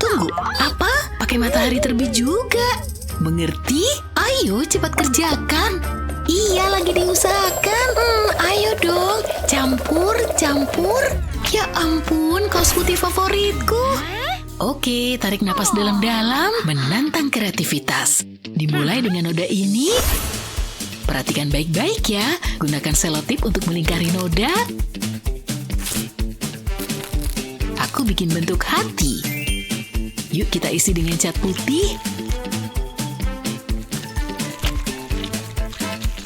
Tunggu, apa? Pakai matahari terbit juga. Mengerti? Ayo cepat kerjakan. Iya, lagi diusahakan. Ayo dong, campur, campur. Ya ampun, kaos putih favoritku. Oke, tarik napas dalam-dalam, menantang kreativitas. Dimulai dengan noda ini. Perhatikan baik-baik ya, gunakan selotip untuk melingkari noda. Aku bikin bentuk hati. Yuk kita isi dengan cat putih.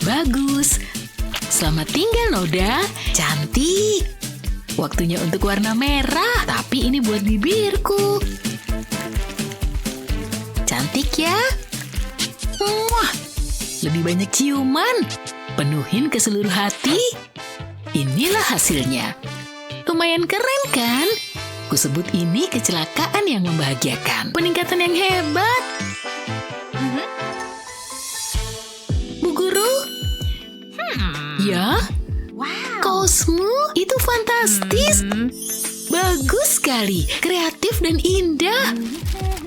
Bagus. Selamat tinggal, Noda. Cantik. Waktunya untuk warna merah, tapi ini buat bibirku. Cantik ya? Wah, lebih banyak ciuman. Penuhin ke seluruh hati. Inilah hasilnya. Lumayan keren kan? Kusebut ini kecelakaan yang membahagiakan. Peningkatan yang hebat. Bu Guru? Ya? Kaosmu itu fantastis. Bagus sekali, kreatif dan indah.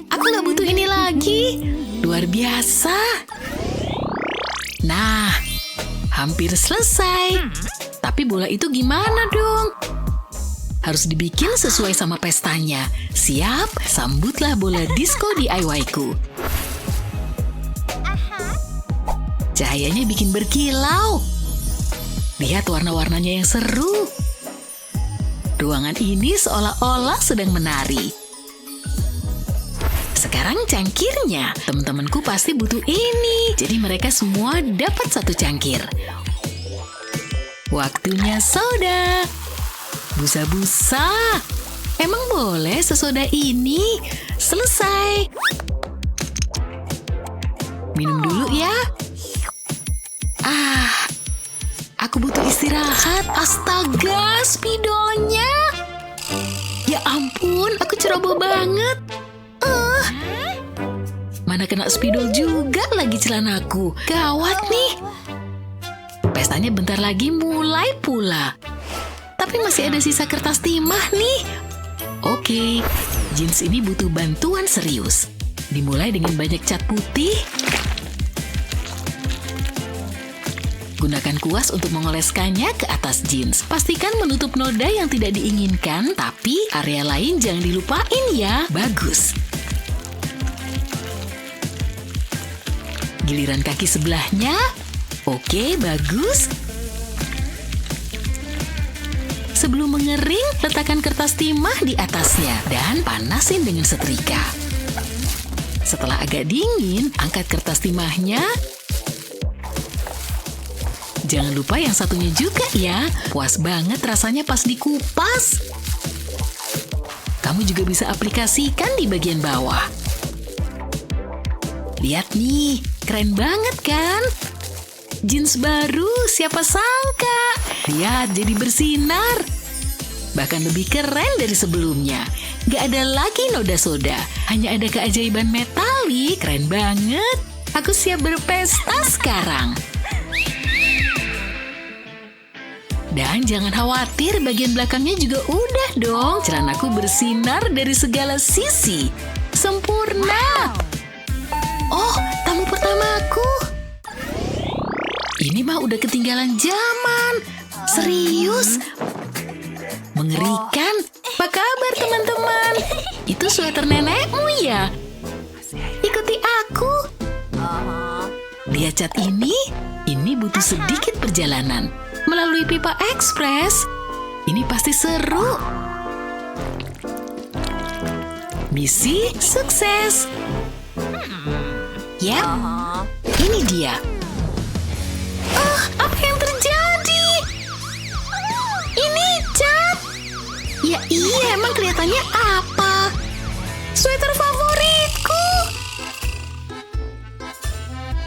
Aku nggak butuh ini lagi. Luar biasa. Nah, hampir selesai. Tapi bola itu gimana dong? Harus dibikin sesuai sama pestanya. Siap, sambutlah bola disco DIY-ku. Cahayanya bikin berkilau. Lihat warna-warnanya yang seru. Ruangan ini seolah-olah sedang menari. Sekarang cangkirnya. Teman-temanku pasti butuh ini. Jadi mereka semua dapat satu cangkir. Waktunya soda. Busa-busa. Emang boleh sesoda ini? Selesai. Minum dulu ya. Aku butuh istirahat. Astaga, spidolnya. Ya ampun, aku ceroboh banget. Mana kena spidol juga lagi celanaku. Gawat nih. Pestanya bentar lagi mulai pula. Tapi masih ada sisa kertas timah nih. Oke, jeans ini butuh bantuan serius. Dimulai dengan banyak cat putih. Gunakan kuas untuk mengoleskannya ke atas jeans. Pastikan menutup noda yang tidak diinginkan, tapi area lain jangan dilupain ya. Bagus. Giliran kaki sebelahnya. Oke, bagus. Sebelum mengering, letakkan kertas timah di atasnya dan panasin dengan setrika. Setelah agak dingin, angkat kertas timahnya. Jangan lupa yang satunya juga ya. Puas banget rasanya pas dikupas. Kamu juga bisa aplikasikan di bagian bawah. Lihat nih, keren banget kan? Jeans baru, siapa sangka? Lihat, jadi bersinar. Bahkan lebih keren dari sebelumnya. Gak ada lagi noda soda, hanya ada keajaiban metalik. Keren banget. Aku siap berpesta sekarang. Dan jangan khawatir, bagian belakangnya juga udah dong. Celanaku bersinar dari segala sisi. Sempurna. Oh, tamu pertamaku. Ini mah udah ketinggalan zaman. Serius. Mengerikan. Apa kabar teman-teman? Itu sweater nenekmu ya? Ikuti aku. Lihat cat ini butuh sedikit perjalanan. Melalui pipa ekspres. Ini pasti seru. Misi sukses. Yap, ini dia. Oh, apa yang terjadi? Ini cat. Ya iya, emang kelihatannya apa? Sweater favoritku.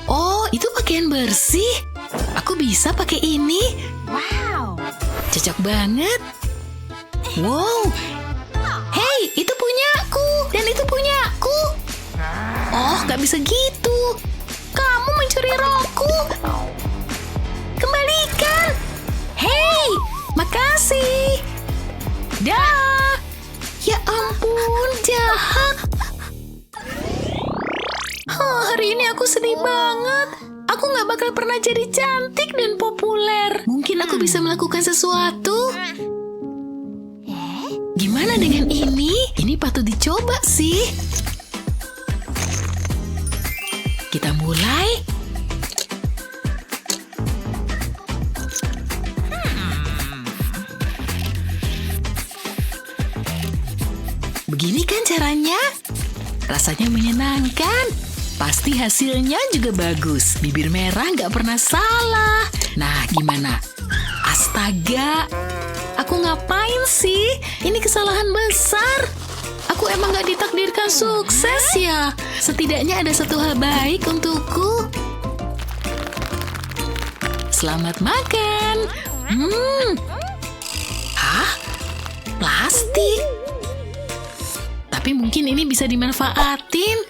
Oh, itu pakaian bersih. Aku bisa pakai ini. Wow. Cocok banget. Wow. Hey, itu punyaku. Dan itu punyaku. Oh, gak bisa gitu. Kamu mencuri rokku. Kembalikan. Hey, makasih. Dah. Ya ampun, jahat. Hari ini aku sedih banget. Aku gak bakal pernah jadi cantik dan populer. Mungkin aku bisa melakukan sesuatu. Gimana dengan ini? Ini patut dicoba sih. Kita mulai. Begini kan caranya? Rasanya menyenangkan. Pasti hasilnya juga bagus. Bibir merah nggak pernah salah. Nah, gimana? Astaga, aku ngapain sih? Ini kesalahan besar. Aku emang gak ditakdirkan sukses ya. Setidaknya ada satu hal baik untukku. Selamat makan. Hah? Plastik? Tapi mungkin ini bisa dimanfaatin.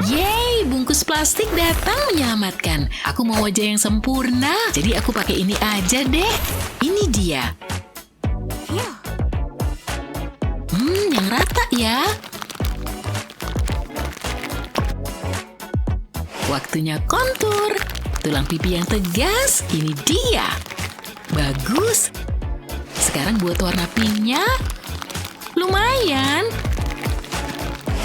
Yeay, bungkus plastik datang menyelamatkan. Aku mau wajah yang sempurna, jadi aku pakai ini aja deh. Ini dia. Yang rata ya. Waktunya kontur. Tulang pipi yang tegas, ini dia. Bagus. Sekarang buat warna pinknya. Lumayan.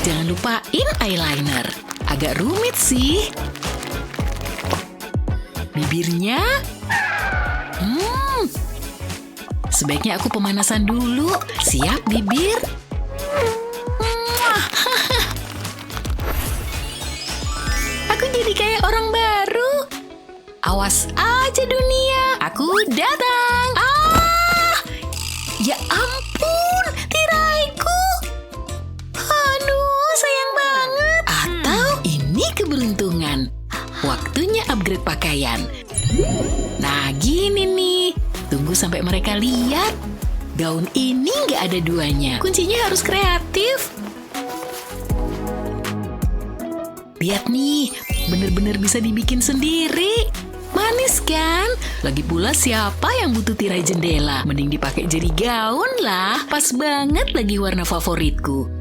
Jangan lupain eyeliner. Agak rumit sih. Bibirnya. Sebaiknya aku pemanasan dulu. Siap bibir? Aku jadi kayak orang baru. Awas aja dunia. Aku datang. Ya ampun, tiraiku. Aduh, sayang banget. Atau ini keberuntungan. Waktunya upgrade pakaian. Nah, gini nih. Tunggu sampai mereka lihat. Gaun ini nggak ada duanya. Kuncinya harus kreatif. Lihat nih, bener-bener bisa dibikin sendiri. Manis kan? Lagi pula siapa yang butuh tirai jendela? Mending dipakai jadi gaun lah. Pas banget lagi warna favoritku.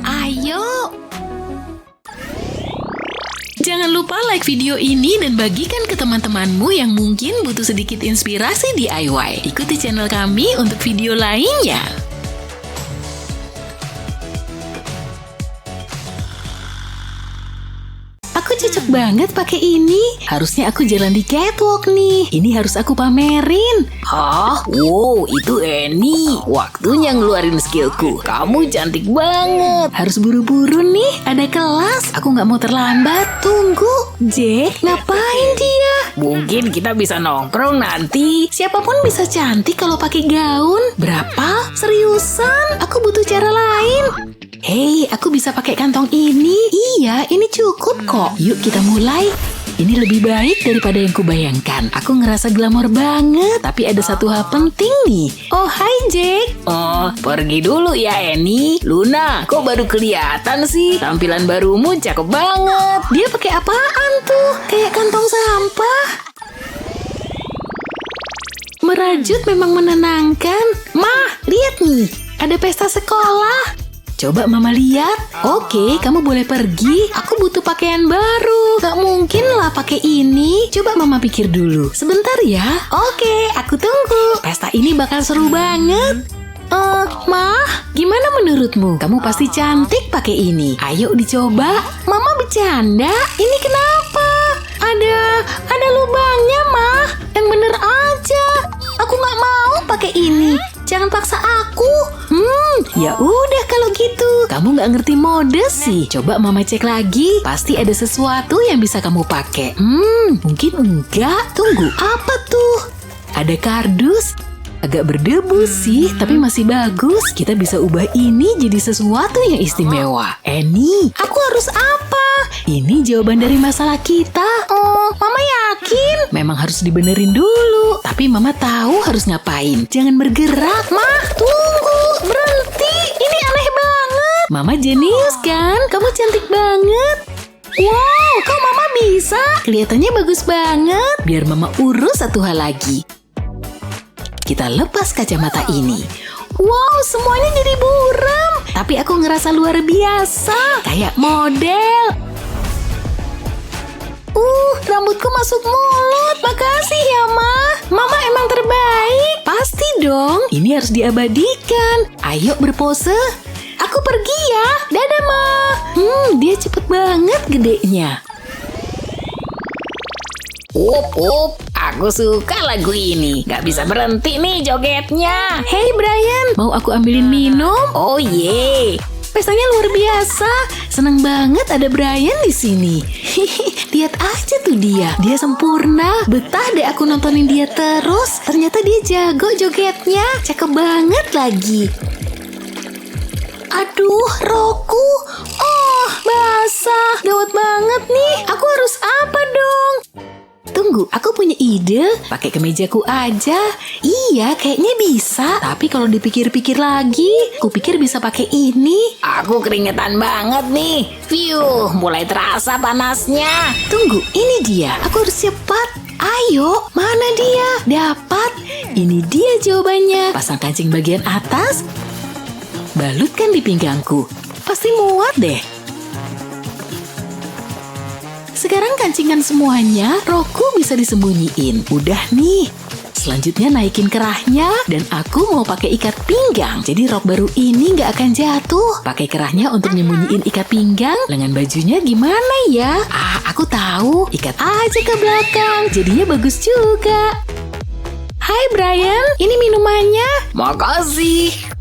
Ayo. Jangan lupa like video ini dan bagikan ke teman-temanmu yang mungkin butuh sedikit inspirasi DIY. Ikuti channel kami untuk video lainnya. Aku cocok banget pakai ini. Harusnya aku jalan di catwalk nih. Ini harus aku pamerin. Hah? Wow, itu Annie. Waktunya ngeluarin skillku. Kamu cantik banget. Harus buru-buru nih. Ada kelas. Aku nggak mau terlambat. Tunggu. Jack, ngapain dia? Mungkin kita bisa nongkrong nanti. Siapapun bisa cantik kalau pakai gaun. Berapa? Seriusan? Aku butuh cara lain. Hei, aku bisa pakai kantong ini. Iya, ini cukup kok. Yuk kita mulai. Ini lebih baik daripada yang kubayangkan. Aku ngerasa glamor banget. Tapi ada satu hal penting nih. Oh, hai Jack. Oh, pergi dulu ya Annie. Luna, kok baru kelihatan sih? Tampilan barumu cakep banget. Dia pakai apaan tuh? Kayak kantong sampah. Merajut memang menenangkan. Mah, lihat nih. Ada pesta sekolah. Coba Mama lihat. Oke, kamu boleh pergi. Aku butuh pakaian baru. Gak mungkin lah pakai ini. Coba Mama pikir dulu. Sebentar ya. Oke, aku tunggu. Pesta ini bakal seru banget. Ma, gimana menurutmu? Kamu pasti cantik pakai ini. Ayo dicoba. Mama bercanda. Ini kenapa? Ada lubangnya, Ma. Yang bener aja. Aku gak mau pakai ini. Jangan paksa aku. Ya udah kalau gitu. Kamu nggak ngerti mode sih. Coba Mama cek lagi. Pasti ada sesuatu yang bisa kamu pakai. Mungkin enggak. Tunggu, apa tuh? Ada kardus. Agak berdebu sih, tapi masih bagus. Kita bisa ubah ini jadi sesuatu yang istimewa. Annie, aku harus apa? Ini jawaban dari masalah kita. Oh, Mama yakin? Memang harus dibenerin dulu. Tapi Mama tahu harus ngapain. Jangan bergerak. Ma, tunggu. Berhenti. Ini aneh banget. Mama jenius kan? Kamu cantik banget. Wow, kok Mama bisa? Kelihatannya bagus banget. Biar Mama urus satu hal lagi. Kita lepas kacamata ini. Wow, semuanya jadi buram. Tapi aku ngerasa luar biasa. Kayak model. Rambutku masuk mulut. Makasih ya, Ma. Mama emang terbaik. Pasti dong. Ini harus diabadikan. Ayo berpose. Aku pergi ya. Dadah, Ma. Dia cepet banget gedenya. Up, aku suka lagu ini. Gak bisa berhenti nih jogetnya. Hey Brian, mau aku ambilin minum? Oh ye. Pestanya luar biasa. Senang banget ada Brian di sini. Lihat aja tuh dia sempurna. Betah deh aku nontonin dia terus. Ternyata dia jago jogetnya. Cakep banget lagi. Aduh, Roku. Oh, basah. Gawat banget nih. Aku harus apa dong? Tunggu, aku punya ide. Pakai kemejaku aja. Iya, kayaknya bisa. Tapi kalau dipikir-pikir lagi, kupikir bisa pakai ini. Aku keringetan banget nih. Fiuh, mulai terasa panasnya. Tunggu, ini dia. Aku harus cepat. Ayo, mana dia? Dapat. Ini dia jawabannya. Pasang kancing bagian atas. Balutkan di pinggangku. Pasti muat deh. Sekarang kancingan semuanya, Roku bisa disembunyiin. Udah nih. Selanjutnya naikin kerahnya dan aku mau pakai ikat pinggang. Jadi rok baru ini nggak akan jatuh. Pakai kerahnya untuk nyembunyiin ikat pinggang. Lengan bajunya gimana ya? Aku tahu. Ikat aja ke belakang. Jadinya bagus juga. Hai Brian, ini minumannya. Makasih.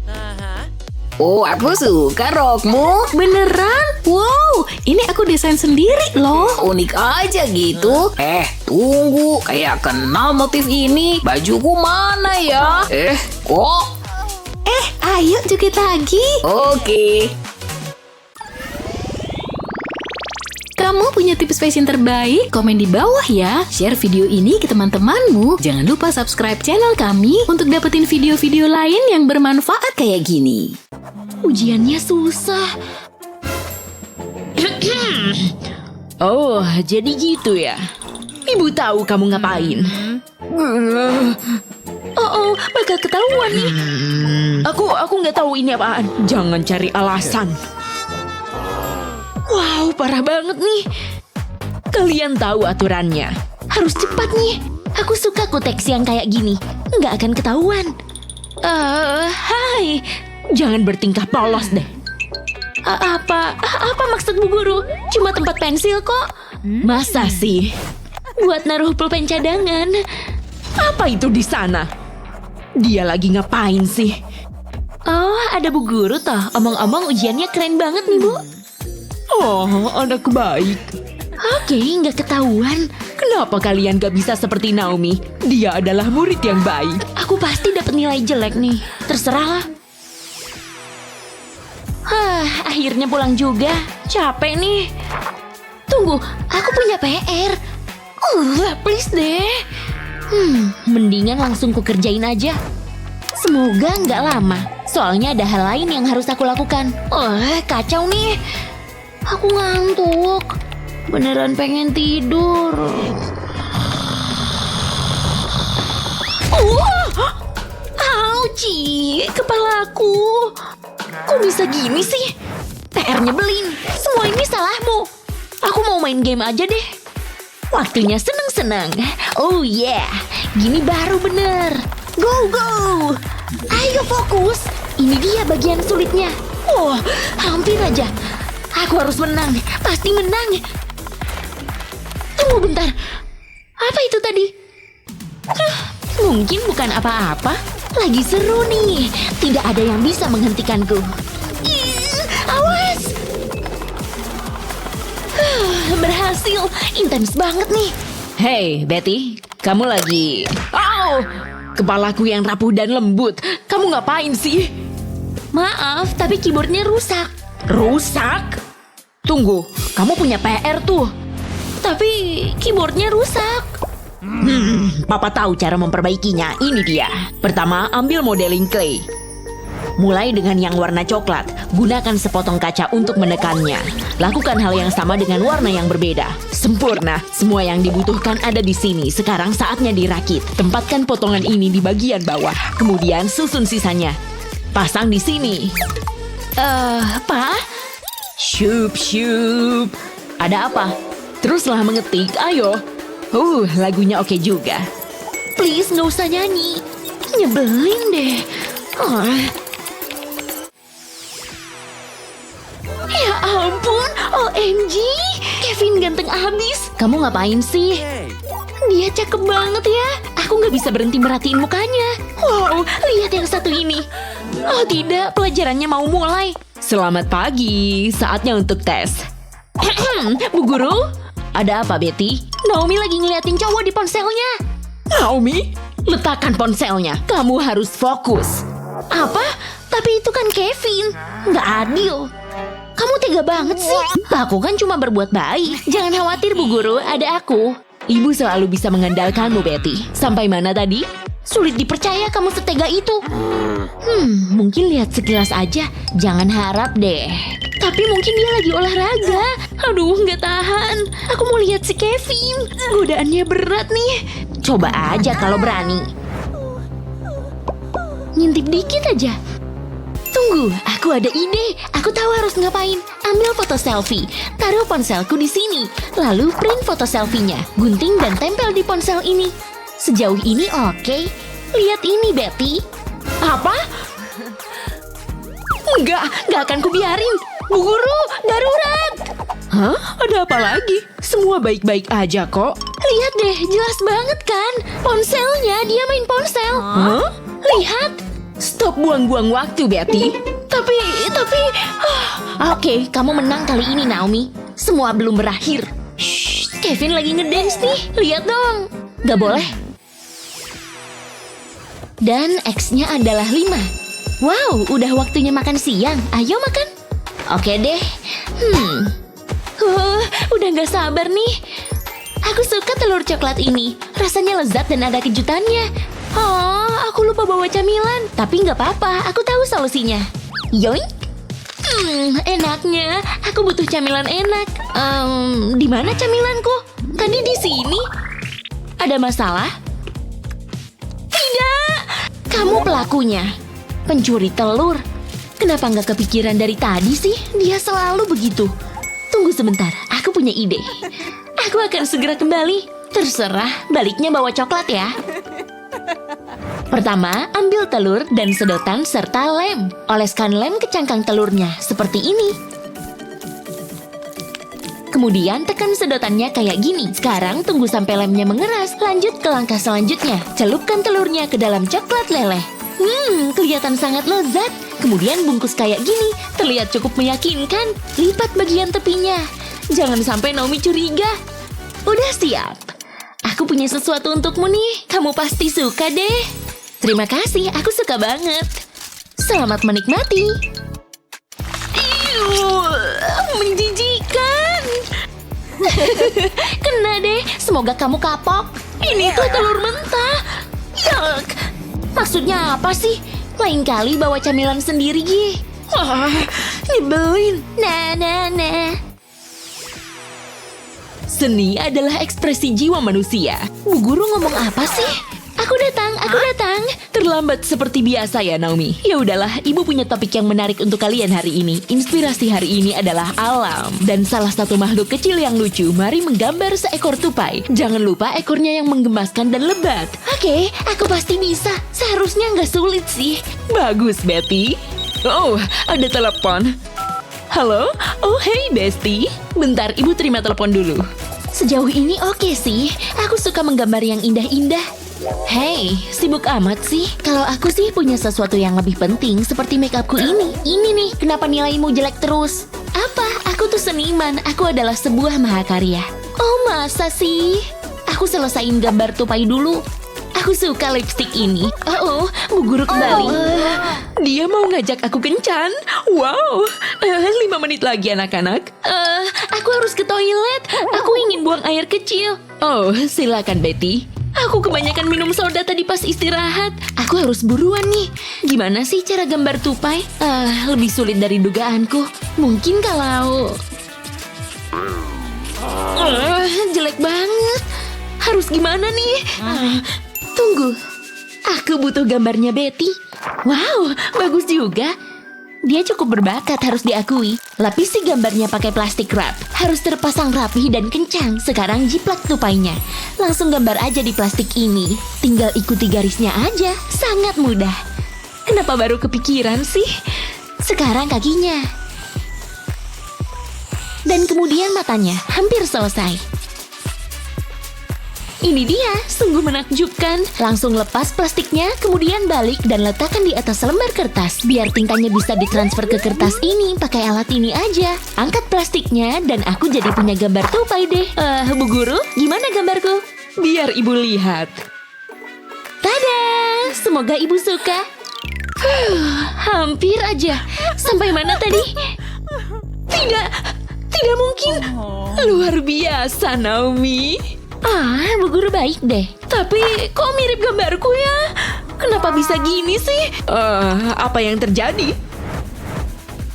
Oh, aku suka rokmu. Beneran? Wow, ini aku desain sendiri loh. Unik aja gitu. Tunggu. Kayak kenal motif ini. Bajuku mana ya? Kok? Ayo joget lagi. Oke. Kamu punya tips fashion terbaik? Komen di bawah ya. Share video ini ke teman-temanmu. Jangan lupa subscribe channel kami untuk dapetin video-video lain yang bermanfaat kayak gini. Ujiannya susah. Oh, jadi gitu ya. Ibu tahu kamu ngapain. Oh, bakal ketahuan nih. Aku nggak tahu ini apaan. Jangan cari alasan. Wow, parah banget nih. Kalian tahu aturannya. Harus cepat nih. Aku suka kuteks yang kayak gini. Nggak akan ketahuan. Hai. Jangan bertingkah polos deh. Apa maksud Bu Guru? Cuma tempat pensil kok. Masa sih? Buat naruh pulpen cadangan. Apa itu di sana? Dia lagi ngapain sih? Oh, ada Bu Guru toh. Omong-omong ujiannya keren banget nih Bu. Oh, anak baik. Oke, nggak ketahuan. Kenapa kalian gak bisa seperti Naomi? Dia adalah murid yang baik. Aku pasti dapat nilai jelek nih. Terserahlah. Akhirnya pulang juga. Capek nih. Tunggu, aku punya PR. Please deh. Mendingan langsung kukerjain aja. Semoga nggak lama. Soalnya ada hal lain yang harus aku lakukan. Kacau nih. Aku ngantuk. Beneran pengen tidur. Auci, kepalaku. Kok bisa gini sih? PR nyebelin. Semua ini salahmu. Aku mau main game aja deh. Waktunya seneng-seneng. Oh yeah, gini baru bener. Go, go. Ayo fokus. Ini dia bagian sulitnya. Hampir aja. Aku harus menang. Pasti menang. Tunggu bentar. Apa itu tadi? Mungkin bukan apa-apa. Lagi seru nih. Tidak ada yang bisa menghentikanku. Awas. Berhasil. Intens banget nih. Hey, Betty, kamu lagi... Kepalaku yang rapuh dan lembut. Kamu ngapain sih? Maaf, tapi keyboardnya rusak. Rusak? Tunggu, kamu punya PR tuh. Tapi keyboardnya rusak. Papa tahu cara memperbaikinya. Ini dia. Pertama, ambil modeling clay. Mulai dengan yang warna coklat. Gunakan sepotong kaca untuk menekannya. Lakukan hal yang sama dengan warna yang berbeda. Sempurna. Semua yang dibutuhkan ada di sini. Sekarang saatnya dirakit. Tempatkan potongan ini di bagian bawah. Kemudian susun sisanya. Pasang di sini. Pak? Syup. Ada apa? Teruslah mengetik, ayo. Lagunya oke juga. Please, nggak usah nyanyi. Nyebelin deh. Ya ampun, OMG. Kevin ganteng abis. Kamu ngapain sih? Dia cakep banget ya. Aku nggak bisa berhenti merhatiin mukanya. Wow, lihat yang satu ini. Oh tidak, pelajarannya mau mulai. Selamat pagi, saatnya untuk tes. Bu Guru, ada apa Betty? Naomi lagi ngeliatin cowok di ponselnya. Naomi, letakkan ponselnya. Kamu harus fokus. Apa? Tapi itu kan Kevin. Nggak adil. Kamu tega banget sih. Aku kan cuma berbuat baik. Jangan khawatir Bu Guru, ada aku. Ibu selalu bisa mengandalkanmu, Betty. Sampai mana tadi? Sulit dipercaya kamu setega itu. Mungkin lihat sekilas aja. Jangan harap deh. Tapi mungkin dia lagi olahraga. Aduh, nggak tahan. Aku mau lihat si Kevin. Godaannya berat nih. Coba aja kalau berani. Ngintip dikit aja. Tunggu, aku ada ide. Aku tahu harus ngapain. Ambil foto selfie. Taruh ponselku di sini. Lalu print foto selfie-nya. Gunting dan tempel di ponsel ini. Sejauh ini oke. Lihat ini, Betty. Apa? Enggak akan kubiarin. Bu Guru, darurat. Hah? Ada apa lagi? Semua baik-baik aja kok. Lihat deh, jelas banget kan? Ponselnya, dia main ponsel. Hah? Lihat. Stop buang-buang waktu, Betty. Tapi... Oke, kamu menang kali ini, Naomi. Semua belum berakhir. Shh, Kevin lagi ngedance nih. Lihat dong. Gak boleh. Dan X-nya adalah 5. Wow, udah waktunya makan siang. Ayo makan. Oke deh. Udah gak sabar nih. Aku suka telur coklat ini. Rasanya lezat dan ada kejutannya. Oh, aku lupa bawa camilan. Tapi nggak apa-apa, aku tahu solusinya. Yoink. Enaknya. Aku butuh camilan enak. Di mana camilanku? Tadi di sini. Ada masalah? Tidak. Kamu pelakunya. Pencuri telur. Kenapa nggak kepikiran dari tadi sih? Dia selalu begitu. Tunggu sebentar, aku punya ide. Aku akan segera kembali. Terserah, baliknya bawa coklat ya. Pertama, ambil telur dan sedotan serta lem. Oleskan lem ke cangkang telurnya, seperti ini. Kemudian tekan sedotannya kayak gini. Sekarang tunggu sampai lemnya mengeras. Lanjut ke langkah selanjutnya. Celupkan telurnya ke dalam coklat leleh. Kelihatan sangat lezat. Kemudian bungkus kayak gini. Terlihat cukup meyakinkan. Lipat bagian tepinya. Jangan sampai Naomi curiga. Udah siap. Aku punya sesuatu untukmu nih. Kamu pasti suka deh. Terima kasih, aku suka banget. Selamat menikmati. Menjijikan. Kena deh, semoga kamu kapok. Ini tuh telur mentah. Yuck. Maksudnya apa sih? Lain kali bawa camilan sendiri, Gi. Nyebelin. Nah. Seni adalah ekspresi jiwa manusia. Bu Guru ngomong apa sih? Aku datang. Terlambat seperti biasa ya, Naomi. Ya udahlah, ibu punya topik yang menarik untuk kalian hari ini. Inspirasi hari ini adalah alam. Dan salah satu makhluk kecil yang lucu, mari menggambar seekor tupai. Jangan lupa ekornya yang menggemaskan dan lebat. Oke, aku pasti bisa. Seharusnya nggak sulit sih. Bagus, Betty. Oh, ada telepon. Halo? Oh, hey, Bestie. Bentar, ibu terima telepon dulu. Sejauh ini oke sih. Aku suka menggambar yang indah-indah. Hey, sibuk amat sih. Kalau aku sih punya sesuatu yang lebih penting seperti makeupku ini. Ini nih, kenapa nilaimu jelek terus? Apa? Aku tuh seniman. Aku adalah sebuah mahakarya. Oh, masa sih? Aku selesain gambar tupai dulu. Aku suka lipstick ini. Oh, Bu Guru kembali. Dia mau ngajak aku kencan. Wow, 5 menit lagi anak-anak. Aku harus ke toilet. Aku ingin buang air kecil. Oh, silakan Betty. Aku kebanyakan minum soda tadi pas istirahat. Aku harus buruan nih. Gimana sih cara gambar tupai? Lebih sulit dari dugaanku. Mungkin kalau... jelek banget. Harus gimana nih? Tunggu. Aku butuh gambarnya Betty. Wow, bagus juga. Dia cukup berbakat, harus diakui. Lapisi gambarnya pakai plastik wrap. Harus terpasang rapi dan kencang. Sekarang jiplak tupainya. Langsung gambar aja di plastik ini. Tinggal ikuti garisnya aja. Sangat mudah. Kenapa baru kepikiran sih? Sekarang kakinya. Dan kemudian matanya. Hampir selesai. Ini dia, sungguh menakjubkan. Langsung lepas plastiknya, kemudian balik dan letakkan di atas lembar kertas. Biar tintanya bisa ditransfer ke kertas ini, pakai alat ini aja. Angkat plastiknya dan aku jadi punya gambar tupai deh. Bu Guru, gimana gambarku? Biar Ibu lihat. Tada! Semoga Ibu suka. Hampir aja. Sampai mana tadi? Tidak mungkin. Luar biasa, Naomi. Bu Guru baik deh. Tapi kok mirip gambarku ya? Kenapa bisa gini sih? Apa yang terjadi?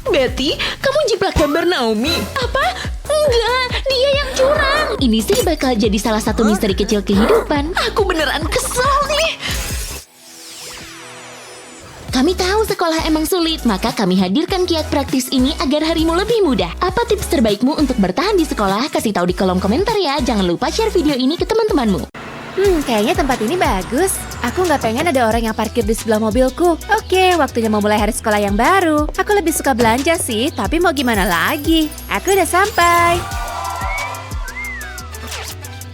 Betty, kamu jiplak gambar Naomi. Apa? Enggak, dia yang curang. Ini sih bakal jadi salah satu misteri kecil kehidupan. Aku beneran kesel nih. Kami tahu sekolah emang sulit, maka kami hadirkan kiat praktis ini agar harimu lebih mudah. Apa tips terbaikmu untuk bertahan di sekolah? Kasih tahu di kolom komentar ya. Jangan lupa share video ini ke teman-temanmu. Kayaknya tempat ini bagus. Aku nggak pengen ada orang yang parkir di sebelah mobilku. Oke, waktunya memulai hari sekolah yang baru. Aku lebih suka belanja sih, tapi mau gimana lagi? Aku udah sampai.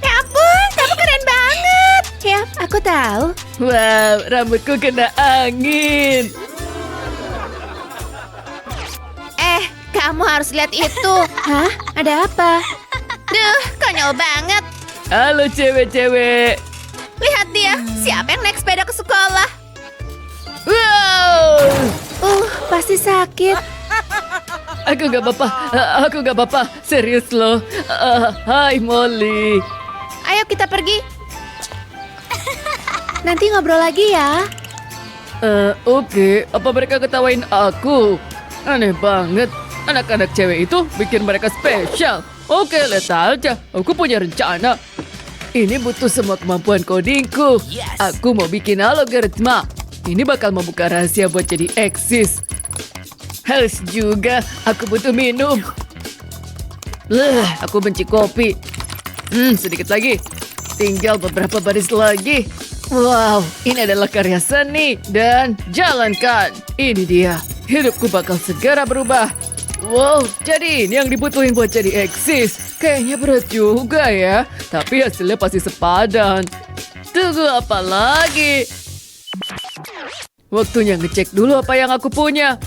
Ya ampun, kamu keren banget. Ya, aku tahu. Wow, rambutku kena angin. Kamu harus lihat itu. Hah? Ada apa? Duh, konyol banget. Halo cewek-cewek. Lihat dia, siapa yang naik sepeda ke sekolah? Wow. Pasti sakit. Aku gak apa-apa. Serius loh. Hai Molly. Ayo kita pergi. Nanti ngobrol lagi ya. Oke. Apa mereka ketawain aku? Aneh banget. Anak-anak cewek itu bikin mereka spesial. Oke, lihat aja. Aku punya rencana. Ini butuh semua kemampuan codingku. Aku mau bikin algoritma. Ini bakal membuka rahasia buat jadi eksis. Haus juga. Aku butuh minum. Aku benci kopi. Sedikit lagi. Tinggal beberapa baris lagi. Wow, ini adalah karya seni. Dan jalankan. Ini dia. Hidupku bakal segera berubah. Wow, jadi ini yang dibutuhin buat jadi eksis. Kayaknya berat juga ya. Tapi hasilnya pasti sepadan. Tunggu apa lagi? Waktunya ngecek dulu apa yang aku punya.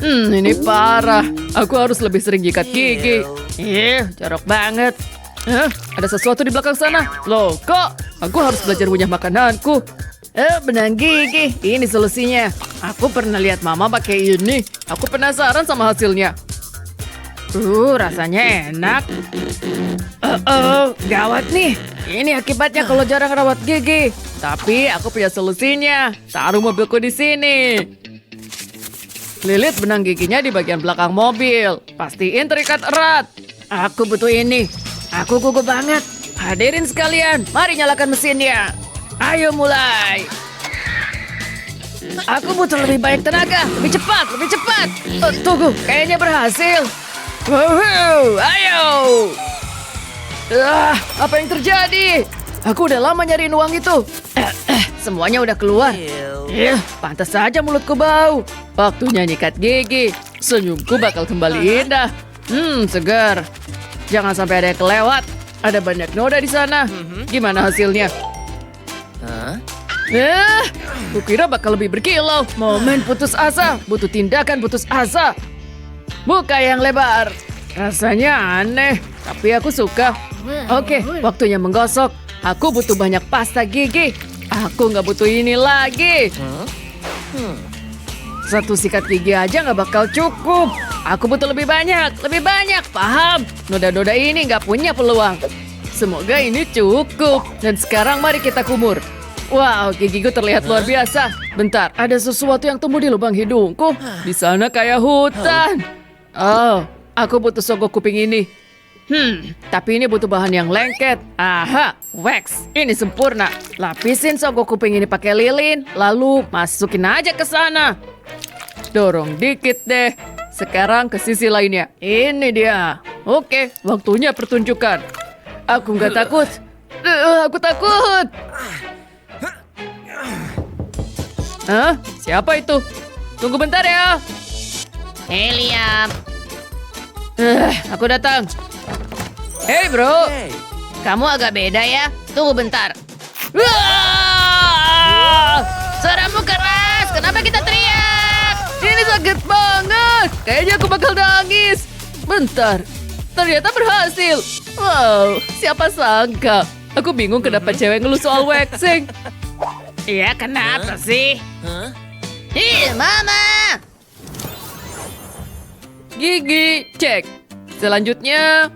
Ini parah. Aku harus lebih sering nyikat gigi. Jorok banget. Ada sesuatu di belakang sana. Loh, kok? Aku harus belajar ngunyah makananku. Benang gigi. Ini solusinya. Aku pernah lihat mama pakai ini. Aku penasaran sama hasilnya. Rasanya enak. Gawat nih. Ini akibatnya kalau jarang rawat gigi. Tapi aku punya solusinya. Taruh mobilku di sini. Lilit benang giginya di bagian belakang mobil. Pastiin terikat erat. Aku butuh ini. Aku gugup banget. Hadirin sekalian, mari nyalakan mesinnya. Ayo mulai. Aku butuh lebih banyak tenaga. Lebih cepat. Tunggu, kayaknya berhasil. Wow, ayo. Apa yang terjadi? Aku udah lama nyariin uang itu. Semuanya udah keluar. Pantas saja mulutku bau. Waktunya nyikat gigi. Senyumku bakal kembali indah. Segar. Jangan sampai ada yang kelewat. Ada banyak noda di sana. Gimana hasilnya? Kukira bakal lebih berkilau. Momen putus asa. Butuh tindakan putus asa. Buka yang lebar. Rasanya aneh, tapi aku suka. Oke, waktunya menggosok. Aku butuh banyak pasta gigi. Aku nggak butuh ini lagi. Satu sikat gigi aja nggak bakal cukup. Aku butuh lebih banyak. Paham? Noda-noda ini nggak punya peluang. Semoga ini cukup. Dan sekarang mari kita kumur. Wow, gigiku terlihat luar biasa. Bentar, ada sesuatu yang tumbuh di lubang hidungku. Di sana kayak hutan. Oh, aku butuh sogok kuping ini. Tapi ini butuh bahan yang lengket. Aha, wax. Ini sempurna. Lapisin sogok kuping ini pakai lilin, lalu masukin aja ke sana. Dorong dikit deh. Sekarang ke sisi lainnya. Ini dia. Oke, waktunya pertunjukan. Aku nggak takut. Aku takut. Siapa itu? Tunggu bentar ya. Hei, Liam. Aku datang. Hey bro, kamu agak beda ya. Tunggu bentar. Wah! Suaramu keras. Kenapa kita teriak? Ini sakit banget. Kayaknya aku bakal nangis. Bentar. Ternyata berhasil. Wow, siapa sangka. Aku bingung kenapa cewek ngeluh soal waxing. Iya, kenapa sih? Ih, Mama! Gigi, cek. Selanjutnya,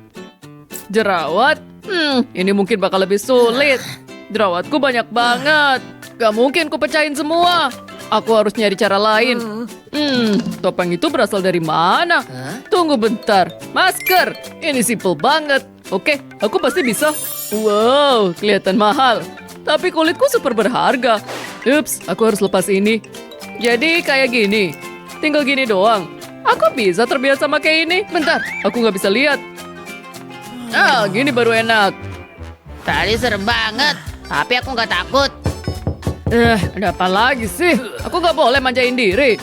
jerawat. Ini mungkin bakal lebih sulit. Jerawatku banyak banget. Gak mungkin ku pecahin semua. Aku harus nyari cara lain. Topeng itu berasal dari mana? Tunggu bentar. Masker. Ini simple banget. Oke, aku pasti bisa. Wow, kelihatan mahal. Tapi kulitku super berharga. Ups, aku harus lepas ini. Jadi kayak gini. Tinggal gini doang. Aku bisa terbiasa pakai ini. Bentar, aku nggak bisa lihat. Gini baru enak. Tadi serem banget, tapi aku nggak takut. Ada apa lagi sih? Aku nggak boleh manjain diri.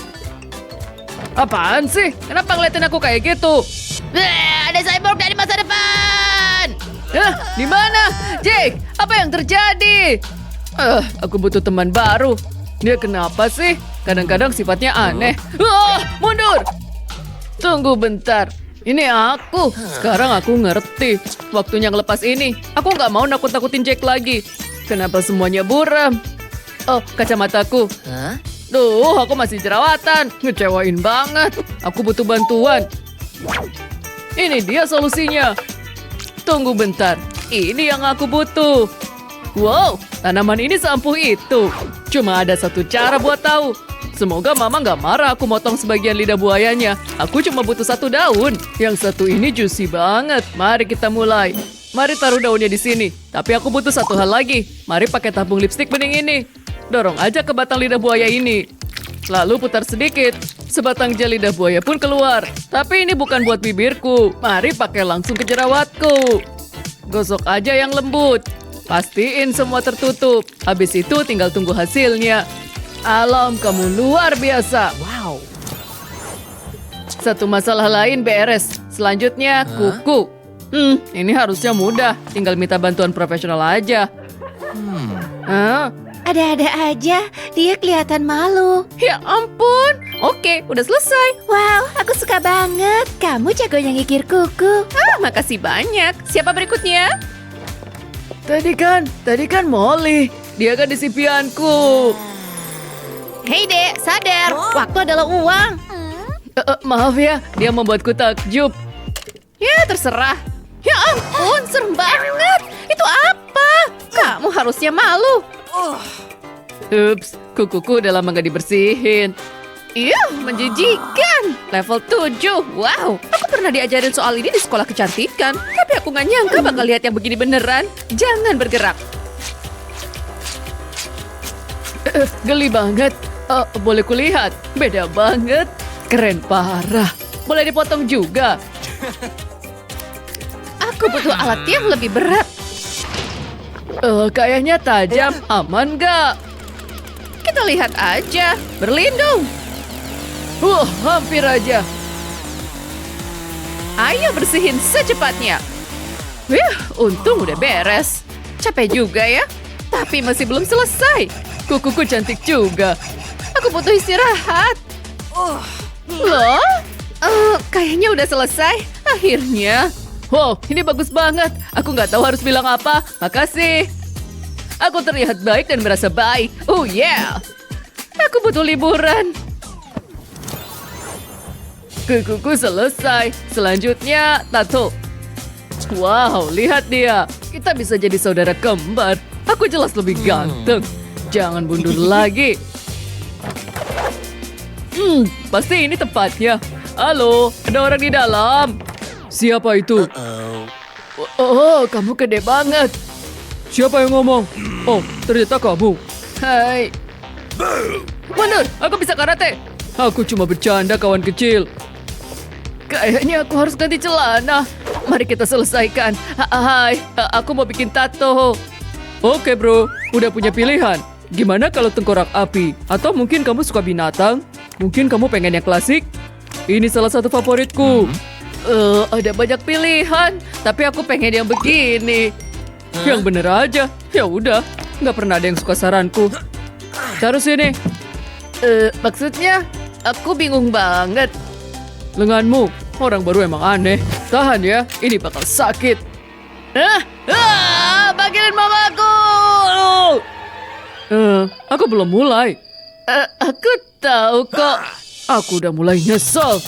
Apaan sih? Kenapa ngeliatin aku kayak gitu? Ada cyborg dari masa depan. Di mana? Jake, apa yang terjadi? Aku butuh teman baru. Dia kenapa sih? Kadang-kadang sifatnya aneh. Mundur! Tunggu bentar. Ini aku. Sekarang aku ngerti. Waktunya ngelepas ini. Aku nggak mau nakut-nakutin Jake lagi. Kenapa semuanya buram? Oh, kacamataku. Duh, aku masih jerawatan. Ngecewain banget. Aku butuh bantuan. Ini dia solusinya. Tunggu bentar. Ini yang aku butuh. Wow, tanaman ini seampuh itu. Cuma ada satu cara buat tahu. Semoga mama nggak marah aku motong sebagian lidah buayanya. Aku cuma butuh satu daun. Yang satu ini juicy banget. Mari kita mulai. Mari taruh daunnya di sini. Tapi aku butuh satu hal lagi. Mari pakai tabung lipstik bening ini. Dorong aja ke batang lidah buaya ini. Lalu putar sedikit. Sebatang gel lidah buaya pun keluar. Tapi ini bukan buat bibirku. Mari pakai langsung ke jerawatku. Gosok aja yang lembut. Pastiin semua tertutup. Habis itu tinggal tunggu hasilnya. Alam, kamu luar biasa. Wow. Satu masalah lain beres. Selanjutnya, kuku. Ini harusnya mudah. Tinggal minta bantuan profesional aja. Ada-ada aja, dia kelihatan malu. Ya ampun. Oke, udah selesai. Wow, aku suka banget. Kamu jagonya ngikir kuku. Makasih banyak. Siapa berikutnya? Tadi kan Molly. Dia kan di impianku. Hei dek, sadar. Waktu adalah uang. Maaf ya, dia membuatku takjub. Ya, terserah. Ya ampun, serem banget. Itu apa? Kamu harusnya malu. Ups, kukuku udah lama gak dibersihin. Menjijikan. Level 7. Wow, aku pernah diajarin soal ini di sekolah kecantikan. Tapi aku nggak nyangka bakal lihat yang begini beneran. Jangan bergerak. Geli banget. Boleh kulihat? Beda banget. Keren parah. Boleh dipotong juga. Aku butuh alat yang lebih berat. Kayaknya tajam. Aman gak? Kita lihat aja. Berlindung. Hampir aja. Ayo bersihin secepatnya. Untung udah beres. Capek juga ya. Tapi masih belum selesai. Kukuku cantik juga. Aku butuh istirahat. Loh? Kayaknya udah selesai. Akhirnya. Wow, ini bagus banget. Aku nggak tahu harus bilang apa. Makasih. Aku terlihat baik dan merasa baik. Oh yeah. Aku butuh liburan. Kukuku selesai. Selanjutnya, tato. Wow, lihat dia. Kita bisa jadi saudara kembar. Aku jelas lebih ganteng. Jangan mundur lagi. Pasti ini tempatnya. Halo, ada orang di dalam. Siapa itu? Oh, kamu gede banget. Siapa yang ngomong? Oh, ternyata kamu. Hai. Mundur, aku bisa karate. Aku cuma bercanda, kawan kecil. Kayaknya aku harus ganti celana. Mari kita selesaikan. Hai, aku mau bikin tato. Oke bro, udah punya pilihan. Gimana kalau tengkorak api? Atau mungkin kamu suka binatang? Mungkin kamu pengen yang klasik? Ini salah satu favoritku. Ada banyak pilihan, tapi aku pengen yang begini. Yang bener aja. Ya udah, nggak pernah ada yang suka saranku. Taruh sini. Maksudnya, aku bingung banget. Lenganmu, orang baru emang aneh. Tahan ya, ini bakal sakit. Bagian mamaku. Aku belum mulai. Aku tahu kok. Aku udah mulai nyesel.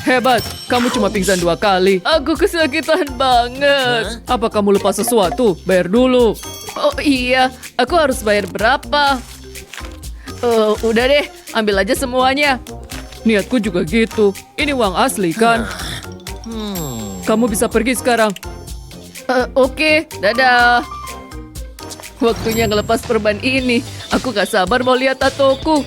Hebat, kamu cuma pingsan 2 kali. Aku kesakitan banget. Apa kamu lupa sesuatu? Bayar dulu. Oh iya, aku harus bayar berapa? Udah deh, ambil aja semuanya. Niatku juga gitu. Ini uang asli kan? Kamu bisa pergi sekarang. Oke, dadah. Waktunya ngelepas perban ini. Aku gak sabar mau lihat tatoku.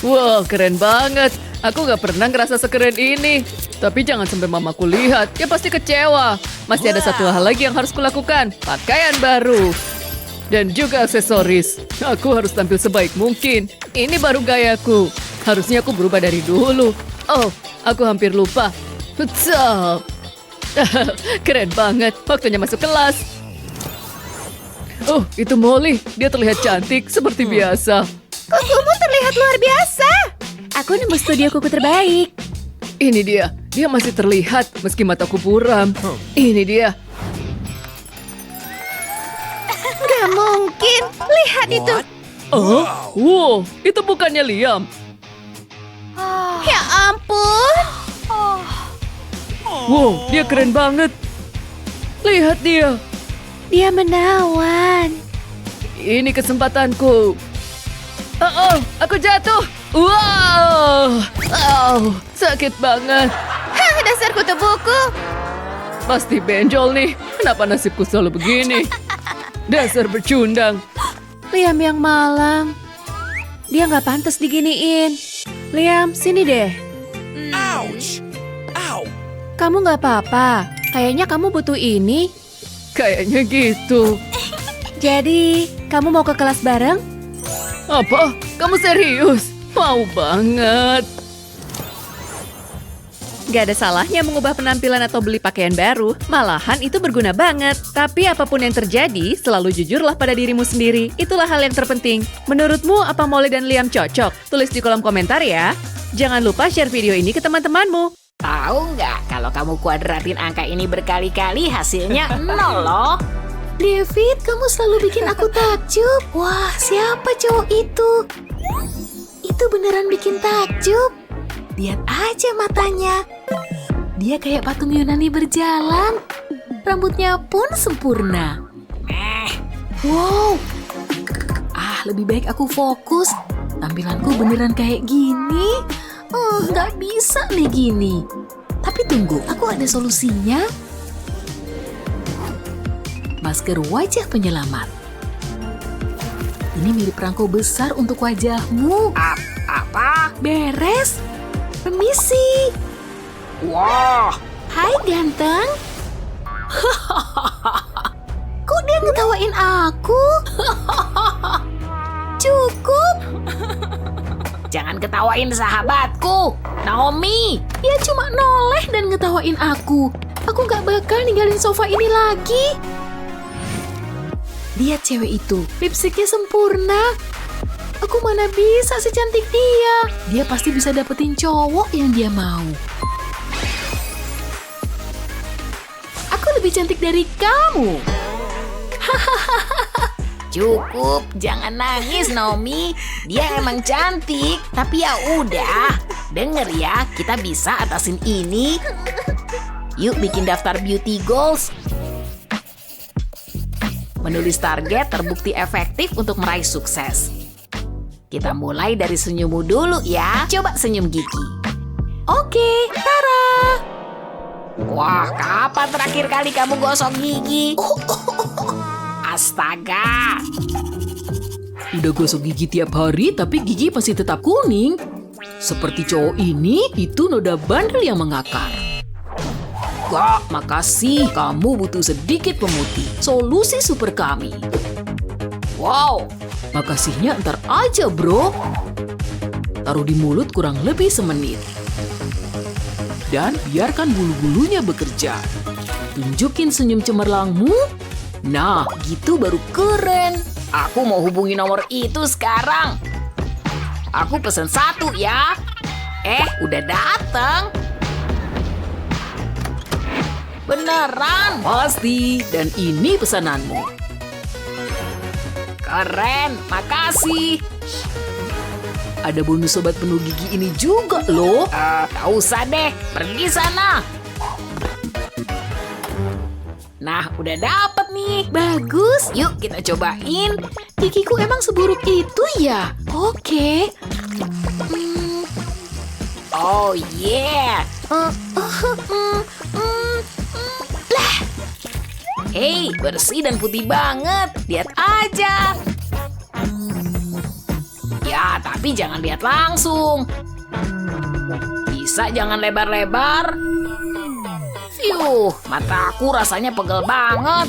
Wow, keren banget. Aku gak pernah ngerasa sekeren ini. Tapi jangan sampai mamaku lihat. Dia pasti kecewa. Masih ada satu hal lagi yang harus kulakukan. Pakaian baru. Dan juga aksesoris. Aku harus tampil sebaik mungkin. Ini baru gayaku. Harusnya aku berubah dari dulu. Oh, aku hampir lupa. Betul. Keren banget. Waktunya masuk kelas. Oh, itu Molly. Dia terlihat cantik seperti biasa. Kukumu terlihat luar biasa. Aku nemu studio kuku terbaik. Ini dia. Dia masih terlihat meski mataku buram. Ini dia. Gak mungkin. Lihat itu. Oh, wow. Itu bukannya Liam. Ya ampun. Wow, dia keren banget. Lihat dia. Dia menawan. Ini kesempatanku. Aku jatuh. Wow. Sakit banget. Hah, dasar kutu buku. Pasti benjol nih. Kenapa nasibku selalu begini? Dasar bercundang. Liam yang malang. Dia nggak pantas diginiin. Liam, sini deh. Kamu nggak apa-apa. Kayaknya kamu butuh ini. Kayaknya gitu. Jadi, kamu mau ke kelas bareng? Apa? Kamu serius? Mau banget. Gak ada salahnya mengubah penampilan atau beli pakaian baru. Malahan itu berguna banget. Tapi apapun yang terjadi, selalu jujurlah pada dirimu sendiri. Itulah hal yang terpenting. Menurutmu, apa Molly dan Liam cocok? Tulis di kolom komentar ya. Jangan lupa share video ini ke teman-temanmu. Tahu nggak, kalau kamu kuadratin angka ini berkali-kali hasilnya 0 loh. David, kamu selalu bikin aku takjub. Wah, siapa cowok itu? Itu beneran bikin takjub. Lihat aja matanya. Dia kayak patung Yunani berjalan. Rambutnya pun sempurna. Wow. Lebih baik aku fokus. Tampilanku beneran kayak gini. Nggak bisa nih gini. Tapi tunggu, aku ada solusinya. Masker wajah penyelamat. Ini mirip perangko besar untuk wajahmu. Apa? Beres. Permisi. Wah, Hai ganteng. Kok dia ngetawain aku? Cukup. jangan ketawain sahabatku, Naomi. Dia cuma noleh dan ngetawain aku. Aku gak bakal ninggalin sofa ini lagi. Lihat cewek itu, lipstiknya sempurna. Aku mana bisa secantik dia. Dia pasti bisa dapetin cowok yang dia mau. Aku lebih cantik dari kamu. Cukup, jangan nangis Naomi. Dia emang cantik, tapi ya udah. Denger ya, kita bisa atasin ini. Yuk bikin daftar beauty goals. Menulis target terbukti efektif untuk meraih sukses. Kita mulai dari senyummu dulu ya. Coba senyum gigi. Oke, Tara. Wah, kapan terakhir kali kamu gosok gigi? Astaga. Udah gosok gigi tiap hari, tapi gigi masih tetap kuning. Seperti cowok ini, itu noda bandel yang mengakar. Wah, makasih. Kamu butuh sedikit pemutih. Solusi super kami. Wow, makasihnya ntar aja, bro. Taruh di mulut kurang lebih semenit. dan biarkan bulu-bulunya bekerja. Tunjukin senyum cemerlangmu. Nah, gitu baru keren. Aku mau hubungi nomor itu sekarang. Aku pesen 1 ya. Udah dateng. Beneran. Pasti, dan ini pesananmu. Keren, makasih. Ada bonus sobat penuh gigi ini juga loh. Gak usah deh, pergi sana. Nah, udah dapet nih. Bagus. Yuk kita cobain. Gigiku emang seburuk itu ya? Oke. Oh yeah. Hei, bersih dan putih banget. Lihat aja. Ya, tapi jangan lihat langsung. Bisa jangan lebar-lebar. Mataku rasanya pegel banget.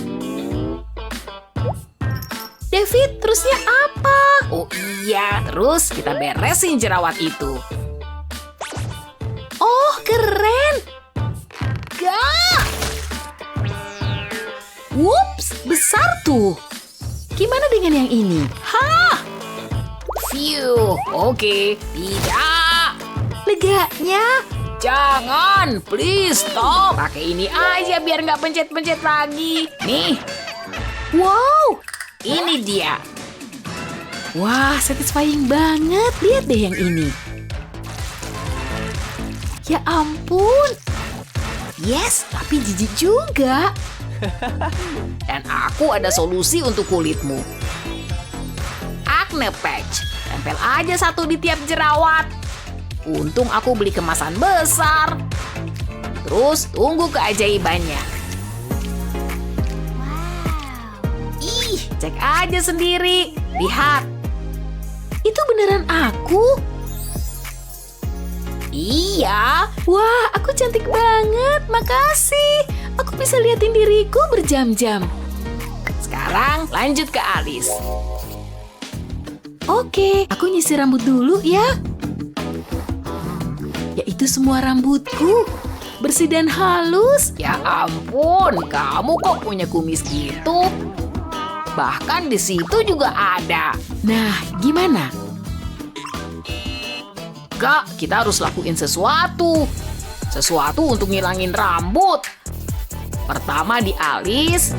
David, terusnya apa? Oh iya, terus kita beresin jerawat itu. Oh, keren. Gak! Wups, besar tuh. Gimana dengan yang ini? Oke, tidak. Leganya. Jangan, please stop. Pakai ini aja biar nggak pencet-pencet lagi. Nih, Wow. ini dia. Wah, satisfying banget. Lihat deh yang ini. Ya ampun. Yes, tapi jijik juga. Dan aku ada solusi untuk kulitmu. Acne patch. Tempel aja 1 di tiap jerawat. Untung aku beli kemasan besar. Terus tunggu keajaibannya. Ih, cek aja sendiri. Lihat. Itu beneran aku? Iya. Wah, aku cantik banget. Makasih. Aku bisa liatin diriku berjam-jam. Sekarang lanjut ke alis. Oke, aku nyisir rambut dulu ya. Ya itu semua rambutku. Bersih dan halus. Ya ampun, kamu kok punya kumis gitu? Bahkan di situ juga ada. Nah, gimana? Kak, kita harus lakuin sesuatu. Sesuatu untuk ngilangin rambut. Pertama di alis.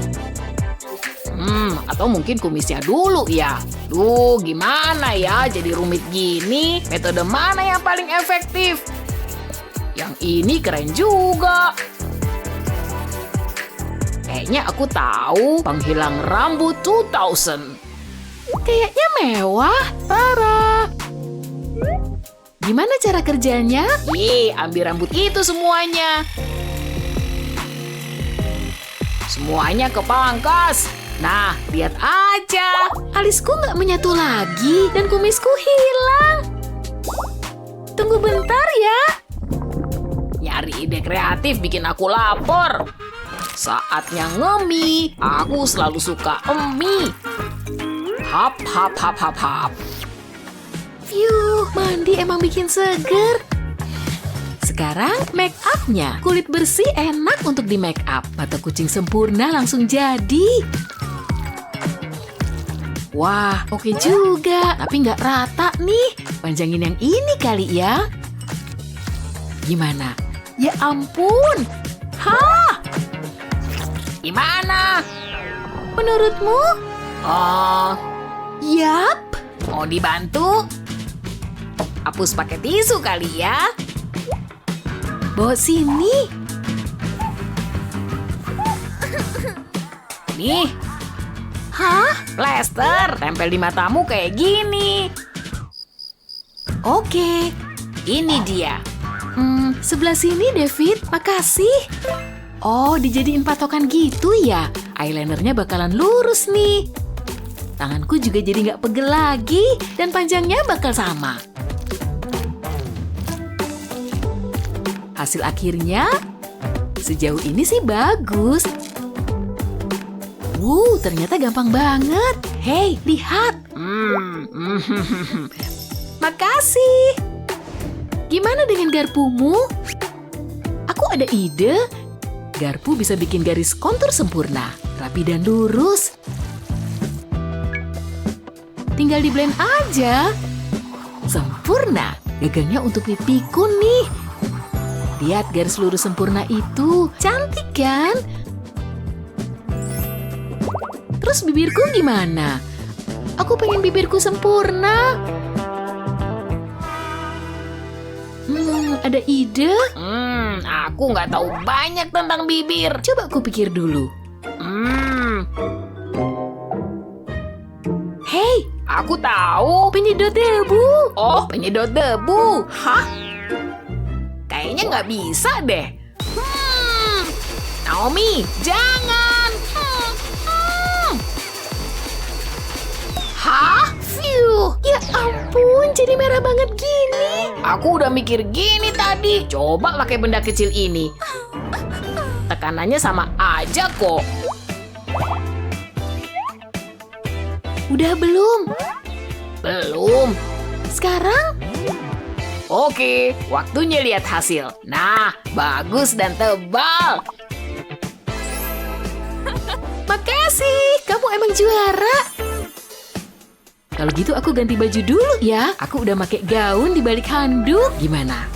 Atau mungkin kumisnya dulu ya. Duh, gimana ya? Jadi rumit gini. Metode mana yang paling efektif? Yang ini keren juga. Kayaknya aku tahu penghilang rambut 2000. Kayaknya mewah. Parah. Gimana cara kerjanya? Ambil rambut itu semuanya. Semuanya kepangkas. Nah, lihat aja. Alisku nggak menyatu lagi dan kumisku hilang. Tunggu bentar ya. Nyari ide kreatif bikin aku lapar. Saatnya ngemi. Aku selalu suka emi. Hap, hap, hap, hap, hap. Yuh, mandi emang bikin seger. Sekarang make up-nya. Kulit bersih enak untuk di make up. Mata kucing sempurna langsung jadi. Wah, oke juga. Tapi nggak rata nih. Panjangin yang ini kali ya. Gimana? Ya ampun. Hah? Gimana? Menurutmu? Oh, Yap. mau dibantu? Hapus pakai tisu kali ya. Bawa sini. Nih, Hah? plester. Tempel di matamu kayak gini. Oke. Ini dia. Sebelah sini, David. Makasih. Oh, dijadiin patokan gitu ya. Eyelinernya bakalan lurus nih. Tanganku juga jadi nggak pegel lagi. Dan panjangnya bakal sama. Hasil akhirnya, sejauh ini sih bagus. Ternyata gampang banget. Hei, lihat. Makasih. Gimana dengan garpumu? ada ide. Garpu bisa bikin garis kontur sempurna, rapi dan lurus. Tinggal di blend aja. Sempurna. Gagangnya untuk pikun nih. Lihat garis lurus sempurna itu. Cantik kan? Terus bibirku gimana? Aku pengen bibirku sempurna. Ada ide? Aku nggak tahu banyak tentang bibir. Coba aku pikir dulu. Hei, Aku tahu. penyedot debu. Oh, penyedot debu. Hah? Kayaknya nggak bisa deh. Naomi, jangan. Hah? Phew, ya ampun, jadi merah banget gini. Aku udah mikir gini tadi. Coba pakai benda kecil ini. Tekanannya sama aja kok. Udah belum? Belum. Sekarang? Oke, waktunya lihat hasil. Nah, bagus dan tebal. Makasih, kamu emang juara. Kalau gitu aku ganti baju dulu ya. Aku udah pakai gaun di balik handuk. Gimana?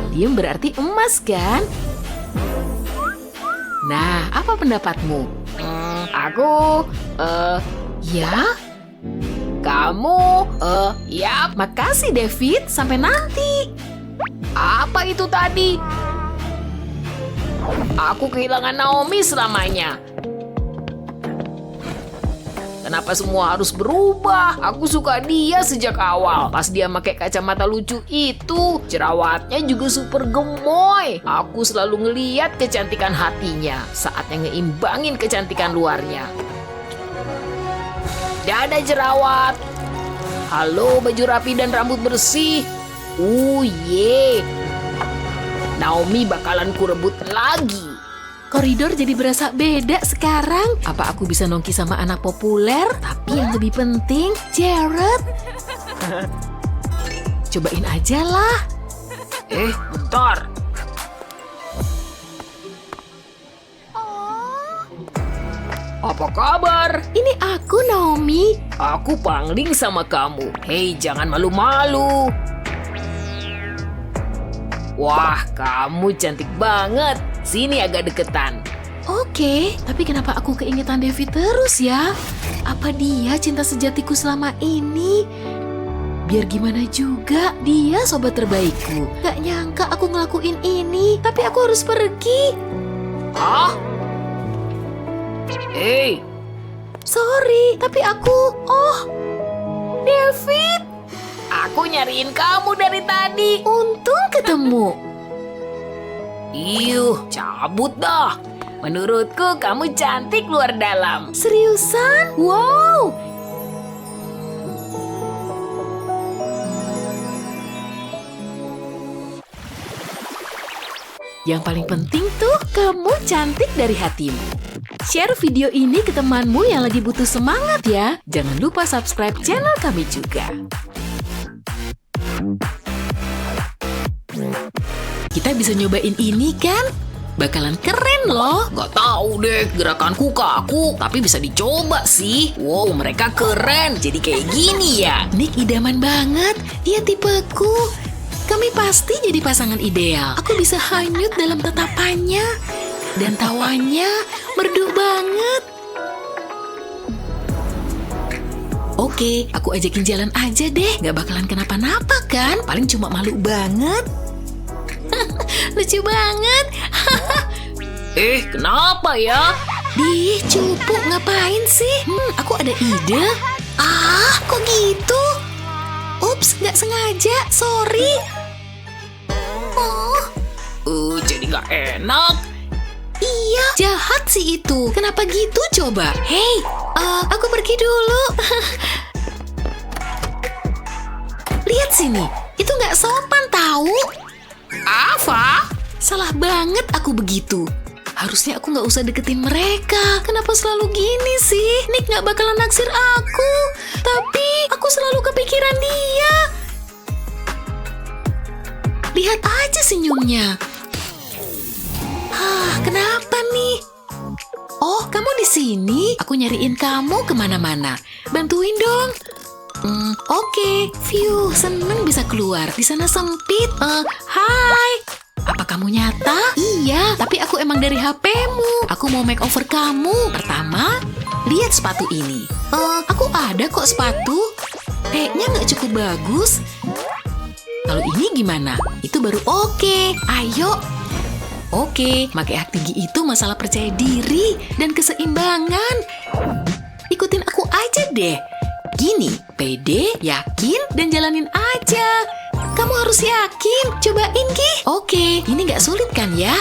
Diem berarti emas kan? Nah, apa pendapatmu? Aku, Ya? kamu, ya, Makasih David, sampai nanti. apa itu tadi? Aku kehilangan Naomi selamanya. Kenapa semua harus berubah? Aku suka dia sejak awal. Pas dia pakai kacamata lucu itu, jerawatnya juga super gemoy. Aku selalu ngeliat kecantikan hatinya. Saatnya ngeimbangin kecantikan luarnya. Dadah jerawat. Halo baju rapi dan rambut bersih. Ye. Naomi bakalan kurebut lagi. Koridor jadi berasa beda sekarang. Apa aku bisa nongki sama anak populer? Tapi yang lebih penting, Jared. Cobain aja lah. Bentar. Apa kabar? Ini aku, Naomi. Aku pangling sama kamu. Hei, jangan malu-malu. Wah, kamu cantik banget. Sini agak deketan. Oke, tapi kenapa aku keingetan David terus ya? Apa dia cinta sejatiku selama ini? Biar gimana juga, dia sobat terbaikku. Gak nyangka aku ngelakuin ini, tapi aku harus pergi. Hah? Hei, Sorry, tapi aku... Oh, David, aku nyariin kamu dari tadi. untung ketemu. Cabut dah. Menurutku kamu cantik luar dalam. Seriusan? Wow, yang paling penting tuh, kamu cantik dari hatimu. Share video ini ke temanmu yang lagi butuh semangat ya. Jangan lupa subscribe channel kami juga. Kita bisa nyobain ini kan? Bakalan keren loh. Gak tahu deh, gerakanku kaku, tapi bisa dicoba sih. Wow, mereka keren. Jadi kayak gini ya. Nick idaman banget. Dia tipeku. Kami pasti jadi pasangan ideal. Aku bisa hanyut dalam tatapannya. Dan tawanya merdu banget. Oke, aku ajakin jalan aja deh. Gak bakalan kenapa-napa kan? Paling cuma malu banget. Lucu banget. Kenapa ya? Dih, cupu ngapain sih? Aku ada ide. Ah, kok gitu? Ups, nggak sengaja. Sorry. Oh, Jadi gak enak. iya, jahat sih itu. Kenapa gitu coba? Hei, aku pergi dulu. Lihat sini, itu nggak sopan tahu. Apa? Salah banget aku begitu. Harusnya aku nggak usah deketin mereka. Kenapa selalu gini sih? Nick nggak bakalan naksir aku. Tapi aku selalu kepikiran dia. lihat aja senyumnya. Kenapa nih? Oh, kamu di sini? Aku nyariin kamu kemana-mana. Bantuin dong. Oke. Phew, seneng bisa keluar. Di sana sempit. Hai. Apa kamu nyata? Iya, tapi aku emang dari HP-mu. Aku mau makeover kamu. Pertama, lihat sepatu ini. Aku ada kok sepatu. Kayaknya nggak cukup bagus. Kalau ini gimana? Itu baru oke. Ayo. Oke, pakai hak tinggi itu masalah percaya diri dan keseimbangan. Ikutin aku aja deh. Gini, pede, yakin, dan jalanin aja. Kamu harus yakin. Cobain, Gi. Oke, ini nggak sulit kan ya?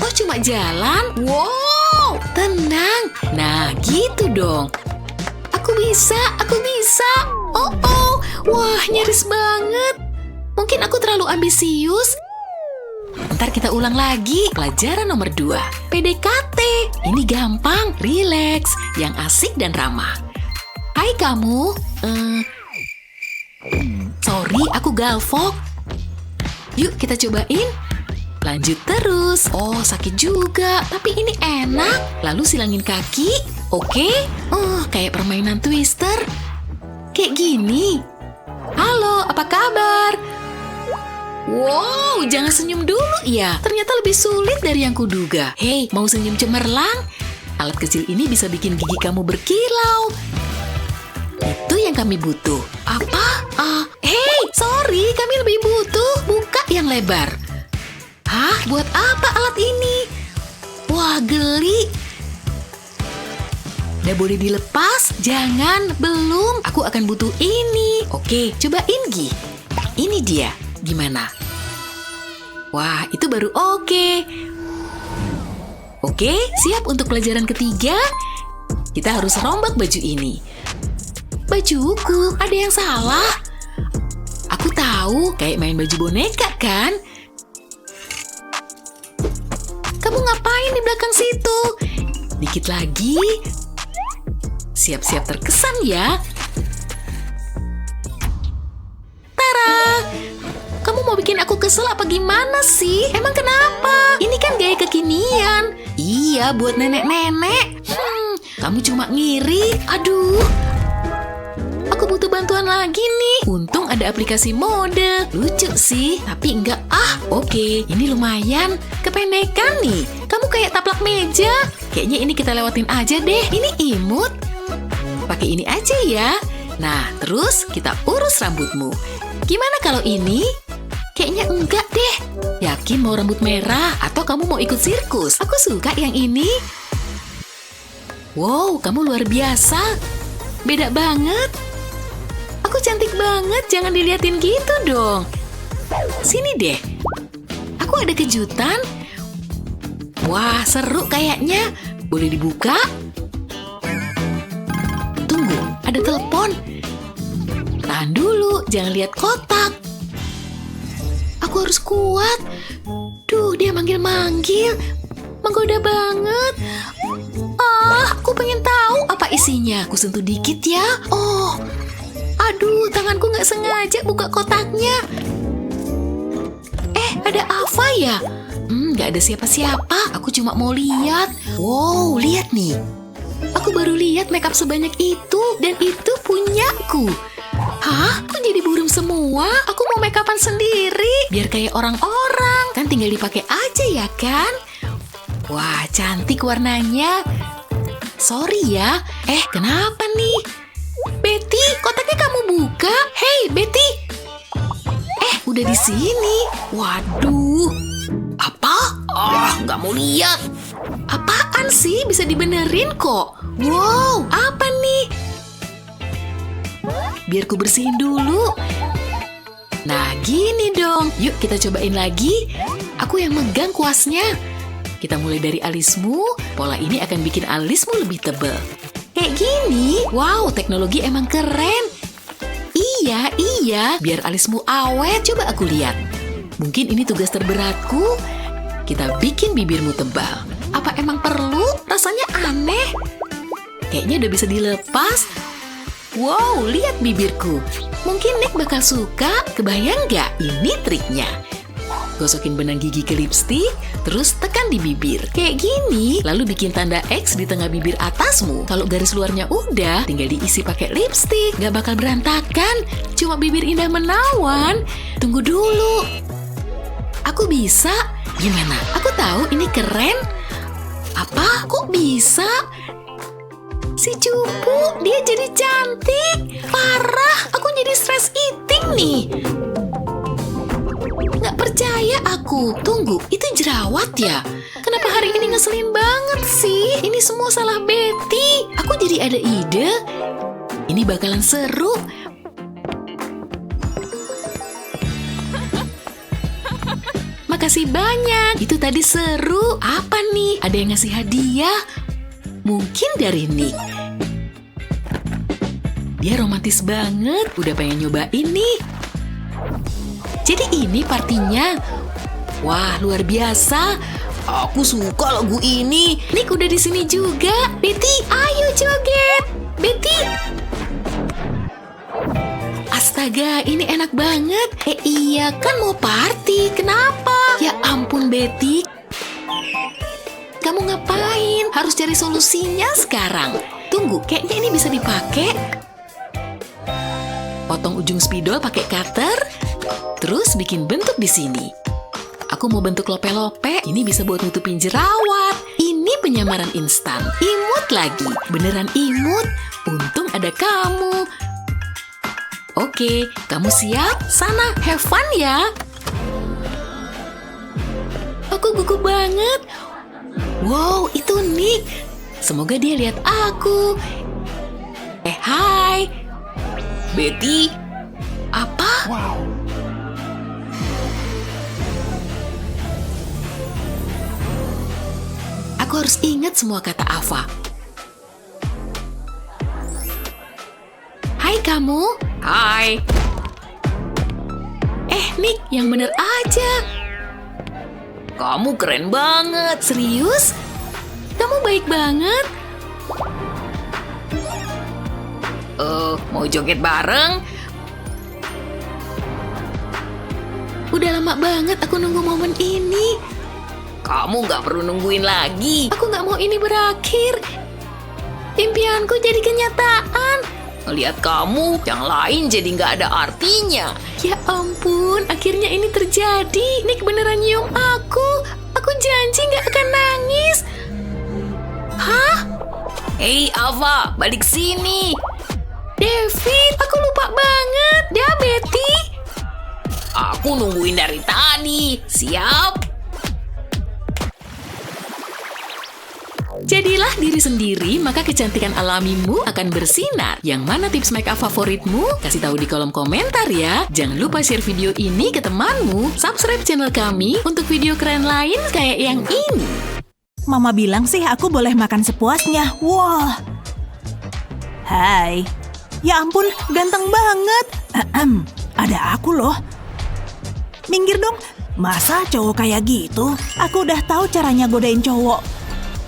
Oh, cuma jalan. Wow, tenang. Nah, gitu dong. Aku bisa, aku bisa. Oh, wah, nyaris banget. Mungkin aku terlalu ambisius. Ntar kita ulang lagi. Pelajaran nomor 2. PDKT. Ini gampang, rileks, yang asik dan ramah. Hai kamu. Sorry, aku galvok. Yuk kita cobain. Lanjut terus. Oh, sakit juga. Tapi ini enak. Lalu silangin kaki. Oke. Kayak permainan twister. Kayak gini. Halo, apa kabar? Wow, jangan senyum dulu ya. Ternyata lebih sulit dari yang kuduga. Hei, mau senyum cemerlang? Alat kecil ini bisa bikin gigi kamu berkilau. Itu yang kami butuh. Apa? Hei, sorry, kami lebih butuh. Buka yang lebar. Hah? Buat apa alat ini? Wah, geli. Udah boleh dilepas? Jangan, belum. Aku akan butuh ini. Oke, cobain, Gi. Ini dia. Gimana? Wah, itu baru oke. Oke, siap untuk pelajaran ketiga? Kita harus rombak baju ini. Bajuku, ada yang salah? Aku tahu, kayak main baju boneka kan? Kamu ngapain di belakang situ? Dikit lagi. Siap-siap terkesan ya. Tara! Kamu mau bikin aku kesel apa gimana sih? Emang kenapa? Ini kan gaya kekinian. Iya, buat nenek-nenek. Kamu cuma ngiri. Aduh. Aku butuh bantuan lagi nih. Untung ada aplikasi mode. Lucu sih, tapi enggak. Oke. Ini lumayan. Kependekan nih. Kamu kayak taplak meja. Kayaknya ini kita lewatin aja deh. Ini imut. Pakai ini aja ya. Nah, terus kita urus rambutmu. Gimana kalau ini? Kayaknya enggak deh. Yakin mau rambut merah atau kamu mau ikut sirkus? Aku suka yang ini. Wow, kamu luar biasa. Beda banget. Aku cantik banget, jangan diliatin gitu dong. Sini deh. Aku ada kejutan. Wah, seru kayaknya. Boleh dibuka? Tunggu, ada telepon. Tahan dulu, jangan lihat kotak. Aku harus kuat. Duh, dia manggil-manggil. Menggoda banget. Aku pengen tahu apa isinya. Aku sentuh dikit ya. Oh, aduh, tanganku nggak sengaja buka kotaknya. Ada apa ya? Nggak ada siapa-siapa. Aku cuma mau lihat. Wow, lihat nih. Aku baru lihat makeup sebanyak itu. Dan itu punyaku. Hah? Kok jadi burem semua? Aku mau make-upan sendiri. Biar kayak orang-orang. Kan tinggal dipakai aja ya kan? Wah, cantik warnanya. Sorry ya. Kenapa nih? Betty, kotaknya kamu buka? Hey, Betty. Udah di sini. Waduh. Apa? Nggak mau lihat. Apaan sih? Bisa dibenerin kok. Wow, apa nih? Biar ku bersihin dulu. Nah, gini dong. Yuk kita cobain lagi. Aku yang megang kuasnya. Kita mulai dari alismu. Pola ini akan bikin alismu lebih tebal. Kayak gini. Wow, teknologi emang keren. Iya. Biar alismu awet. Coba aku lihat. Mungkin ini tugas terberatku. Kita bikin bibirmu tebal. Apa emang perlu? Rasanya aneh. Kayaknya udah bisa dilepas. Wow, lihat bibirku. Mungkin Nick bakal suka. Kebayang nggak? Ini triknya. Gosokin benang gigi ke lipstik, terus tekan di bibir. Kayak gini, lalu bikin tanda X di tengah bibir atasmu. Kalau garis luarnya udah, tinggal diisi pakai lipstik. Gak bakal berantakan, cuma bibir indah menawan. Tunggu dulu. Aku bisa? Gimana? Aku tahu ini keren. Apa? Kok bisa? Si cupu, dia jadi cantik. Parah, aku jadi stress eating nih. Nggak percaya aku. Tunggu, itu jerawat ya? Kenapa hari ini ngeselin banget sih? Ini semua salah Betty. Aku jadi ada ide. Ini bakalan seru. Makasih banyak. Itu tadi seru. Apa nih? Ada yang ngasih hadiah? Mungkin dari Nick. Dia romantis banget. Udah pengen nyobain nih. Jadi ini partinya. Wah, luar biasa. Aku suka lagu ini. Nick udah di sini juga. Betty, ayo joget. Betty. Astaga, ini enak banget. Iya kan mau party. Kenapa? Ya ampun, Betty. Kamu ngapain? Harus cari solusinya sekarang. Tunggu, kayaknya ini bisa dipakai. Potong ujung spidol pakai cutter. Terus bikin bentuk di sini. Aku mau bentuk lope-lope. Ini bisa buat nutupin jerawat. Ini penyamaran instan. Imut lagi. Beneran imut. Untung ada kamu. Oke, kamu siap? Sana, have fun ya. Aku gugup banget. Wow, itu Nick. Semoga dia lihat aku. Hai. Betty. Apa? Wow. Aku harus ingat semua kata Ava. Hai kamu. Hai. Nick, yang bener aja. Kamu keren banget. Serius? Kamu baik banget. Mau joget bareng? Udah lama banget aku nunggu momen ini. Kamu nggak perlu nungguin lagi. Aku nggak mau ini berakhir. Impianku jadi kenyataan. Lihat kamu, yang lain jadi nggak ada artinya. Ya ampun, akhirnya ini terjadi. Nick beneran nyium aku. Aku janji nggak akan nangis. Hah? Hei Ava, balik sini. David, aku lupa banget. Dah, Betty. Aku nungguin dari tadi. Siap? Jadilah diri sendiri, maka kecantikan alamimu akan bersinar. Yang mana tips makeup favoritmu? Kasih tahu di kolom komentar ya. Jangan lupa share video ini ke temanmu. Subscribe channel kami untuk video keren lain kayak yang ini. Mama bilang sih aku boleh makan sepuasnya. Wah. Hai. Ya ampun, ganteng banget. Ada aku loh. Minggir dong. Masa cowok kayak gitu? Aku udah tahu caranya godain cowok.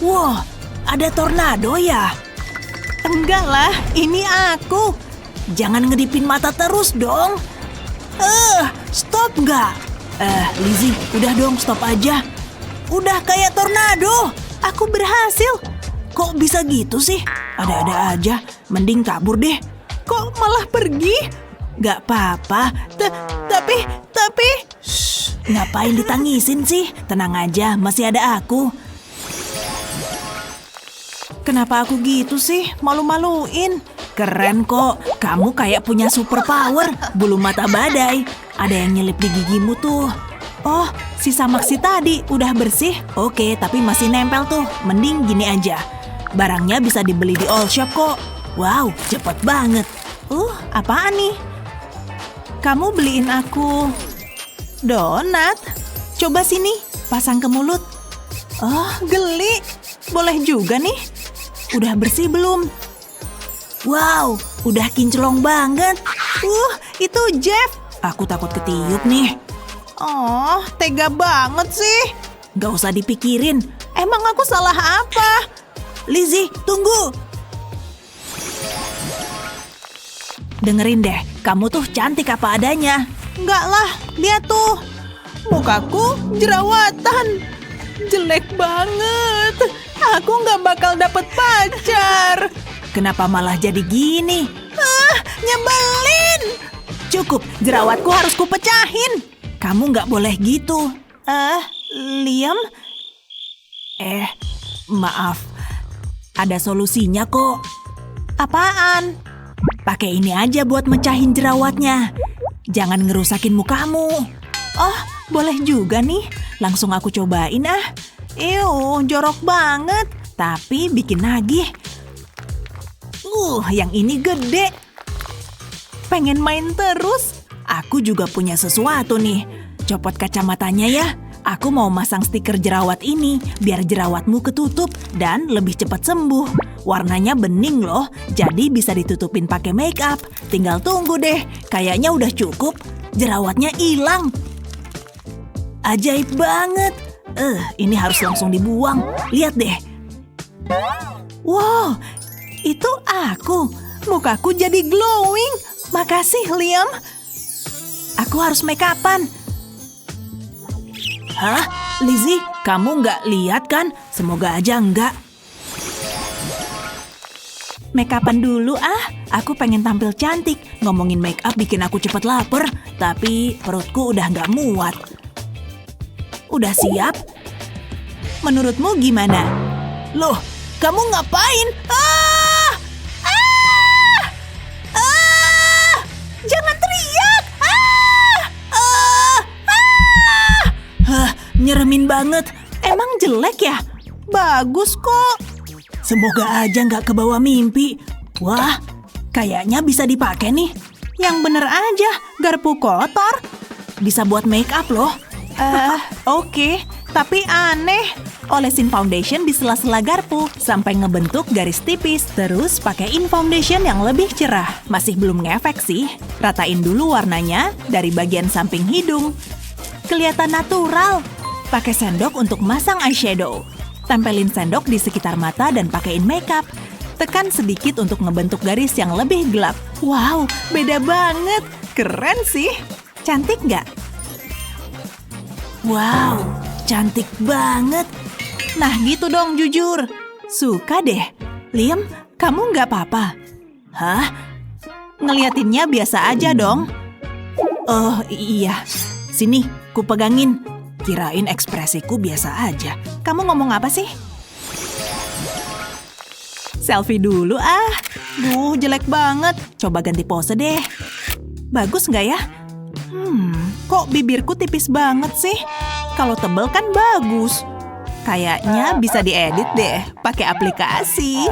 Wah, ada tornado ya? Enggak lah, ini aku. Jangan ngedipin mata terus dong. Stop nggak? Lizzie, udah dong stop aja. Udah kayak tornado. Aku berhasil. Kok bisa gitu sih? Ada-ada aja, mending kabur deh. Kok malah pergi? Gak apa-apa, tapi... Shh, ngapain ditangisin sih? Tenang aja, masih ada aku. Kenapa aku gitu sih? Malu-maluin. Keren kok, kamu kayak punya super power. Bulu mata badai. Ada yang nyelip di gigimu tuh. Oh, sisa maksi tadi udah bersih. Oke, tapi masih nempel tuh. Mending gini aja. Barangnya bisa dibeli di all shop kok. Wow, cepet banget. Apaan nih? Kamu beliin aku donat. Coba sini, pasang ke mulut. Oh, geli. Boleh juga nih. Udah bersih belum? Wow, udah kinclong banget. Itu Jeff. Aku takut ketiup nih. Oh, tega banget sih. Gak usah dipikirin. Emang aku salah apa? Lizzie, tunggu. Dengerin deh, kamu tuh cantik apa adanya. Enggak lah, lihat tuh. mukaku jerawatan. Jelek banget. Aku nggak bakal dapet pacar. Kenapa malah jadi gini? Nyebelin. Cukup, jerawatku harus kupecahin. Kamu nggak boleh gitu. Liam? Maaf. Ada solusinya kok. Apaan? Pakai ini aja buat mecahin jerawatnya. Jangan ngerusakin mukamu. Oh, boleh juga nih. Langsung aku cobain ah. Jorok banget. Tapi bikin nagih. Yang ini gede. Pengen main terus. Aku juga punya sesuatu nih. Copot kacamatanya ya. Aku mau masang stiker jerawat ini biar jerawatmu ketutup dan lebih cepat sembuh. Warnanya bening loh, jadi bisa ditutupin pakai make up. Tinggal tunggu deh, kayaknya udah cukup. Jerawatnya hilang. Ajaib banget. Ini harus langsung dibuang. Lihat deh. Wow, itu aku. Mukaku jadi glowing. Makasih, Liam. Aku harus make upan. Hah? Lizzie, kamu nggak lihat kan? Semoga aja enggak. Make upan dulu ah. Aku pengen tampil cantik. Ngomongin make up bikin aku cepet lapar. Tapi perutku udah nggak muat. Udah siap? Menurutmu gimana? Loh, kamu ngapain? Jangan teriak! Nyeremin banget. Emang jelek ya? Bagus kok. Semoga aja nggak kebawa mimpi. Wah, kayaknya bisa dipakai nih. Yang bener aja, garpu kotor. Bisa buat make up loh. Oke. Tapi aneh. Olesin foundation di sela-sela garpu sampai ngebentuk garis tipis. Terus pakaiin foundation yang lebih cerah. Masih belum ngefek sih. Ratain dulu warnanya dari bagian samping hidung. Kelihatan natural. Pakai sendok untuk masang eyeshadow. Tempelin sendok di sekitar mata dan pakaiin makeup. Tekan sedikit untuk ngebentuk garis yang lebih gelap. Wow, beda banget. Keren sih. Cantik nggak? Wow, cantik banget. Nah gitu dong jujur. Suka deh. Liam, kamu nggak apa-apa? Hah? Ngeliatinnya biasa aja dong. Oh iya. Sini, ku pegangin. Kirain ekspresiku biasa aja. Kamu ngomong apa sih? Selfie dulu ah. Duh, jelek banget. Coba ganti pose deh. Bagus nggak ya? Kok bibirku tipis banget sih? Kalau tebel kan bagus. Kayaknya bisa diedit deh pakai aplikasi.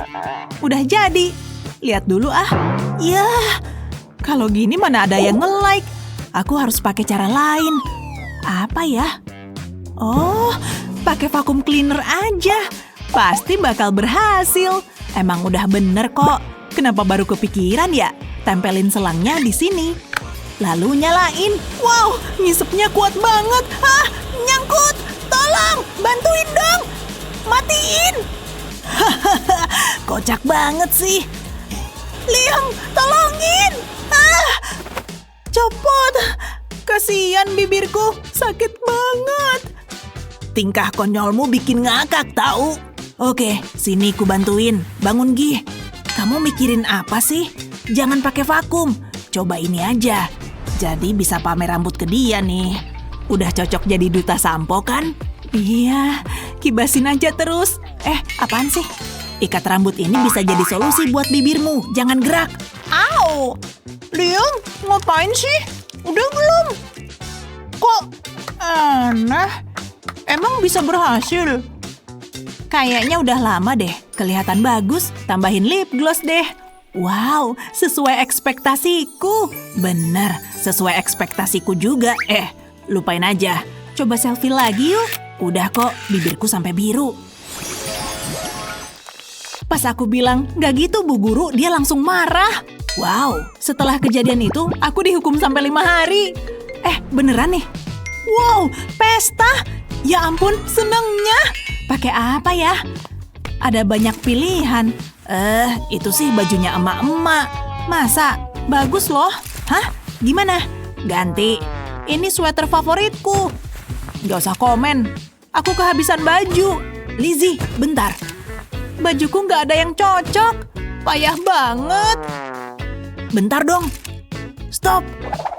Udah jadi. Lihat dulu ah. Yah, kalau gini mana ada yang nge-like. Aku harus pakai cara lain. Apa ya? Oh, pakai vacuum cleaner aja. Pasti bakal berhasil. Emang udah bener kok. Kenapa baru kepikiran ya? Tempelin selangnya di sini. Lalu nyalain. Wow, ngisepnya kuat banget. Nyangkut. Tolong, bantuin dong. Matiin. Kocak banget sih. Liam, tolongin. Copot. Kasian bibirku, sakit banget. Tingkah konyolmu bikin ngakak tahu. Oke, sini ku bantuin. Bangun Gi. Kamu mikirin apa sih? Jangan pakai vakum. Coba ini aja. Jadi bisa pamer rambut ke dia nih. Udah cocok jadi duta sampo kan? Iya, kibasin aja terus. Apaan sih? Ikat rambut ini bisa jadi solusi buat bibirmu. Jangan gerak. Au! Liam, ngapain sih? Udah belum? Kok aneh? Emang bisa berhasil? Kayaknya udah lama deh. Kelihatan bagus. Tambahin lip gloss deh. Wow, sesuai ekspektasiku. Bener, sesuai ekspektasiku juga. Lupain aja. Coba selfie lagi yuk. Udah kok, bibirku sampai biru. Pas aku bilang, "Gak gitu Bu Guru," dia langsung marah. Wow, setelah kejadian itu, aku dihukum sampai 5 hari. Beneran nih? Wow, pesta! Ya ampun, senengnya. Pakai apa ya? Ada banyak pilihan. Itu sih bajunya emak-emak. Masa? Bagus loh. Hah? Gimana? Ganti. Ini sweater favoritku. Gak usah komen. Aku kehabisan baju. Lizzie, bentar. Bajuku gak ada yang cocok. Payah banget. Bentar dong. Stop.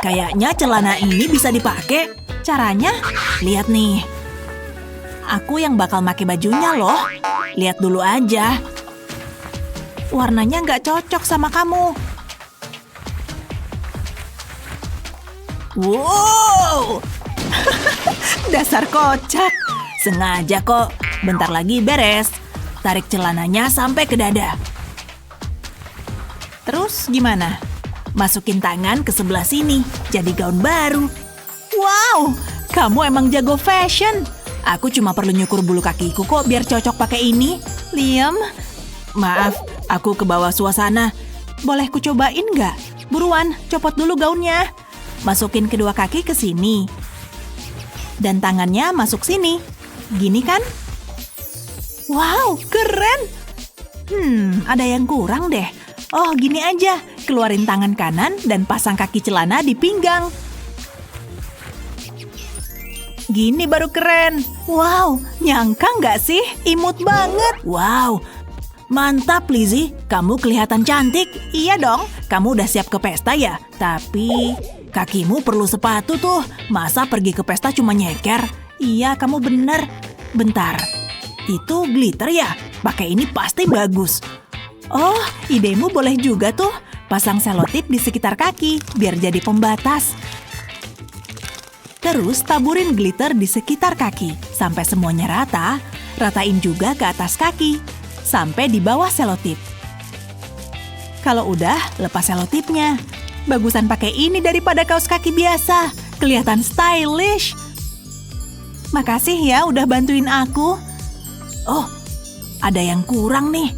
Kayaknya celana ini bisa dipakai. Caranya, lihat nih. Aku yang bakal pakai bajunya loh. Lihat dulu aja. Warnanya nggak cocok sama kamu. Wow, dasar kocak. Sengaja kok. Bentar lagi beres. Tarik celananya sampai ke dada. Terus gimana? Masukin tangan ke sebelah sini. Jadi gaun baru. Wow, kamu emang jago fashion. Aku cuma perlu nyukur bulu kakiku kok biar cocok pakai ini. Liam, maaf, aku ke bawah suasana. Boleh ku cobain nggak? Buruan, copot dulu gaunnya. Masukin kedua kaki ke sini. Dan tangannya masuk sini. Gini kan? Wow, keren! Ada yang kurang deh. Oh, gini aja. Keluarin tangan kanan dan pasang kaki celana di pinggang. Gini baru keren. Wow, nyangka nggak sih? Imut banget. Wow, mantap Lizzie. Kamu kelihatan cantik. Iya dong, kamu udah siap ke pesta ya? Tapi kakimu perlu sepatu tuh. Masa pergi ke pesta cuma nyeker? Iya, kamu bener. Bentar, itu glitter ya? Pakai ini pasti bagus. Oh, idemu boleh juga tuh. Pasang selotip di sekitar kaki, biar jadi pembatas. Terus taburin glitter di sekitar kaki. Sampai semuanya rata. Ratain juga ke atas kaki. Sampai di bawah selotip. Kalau udah, lepas selotipnya. Bagusan pakai ini daripada kaos kaki biasa. Kelihatan stylish. Makasih ya udah bantuin aku. Oh, ada yang kurang nih.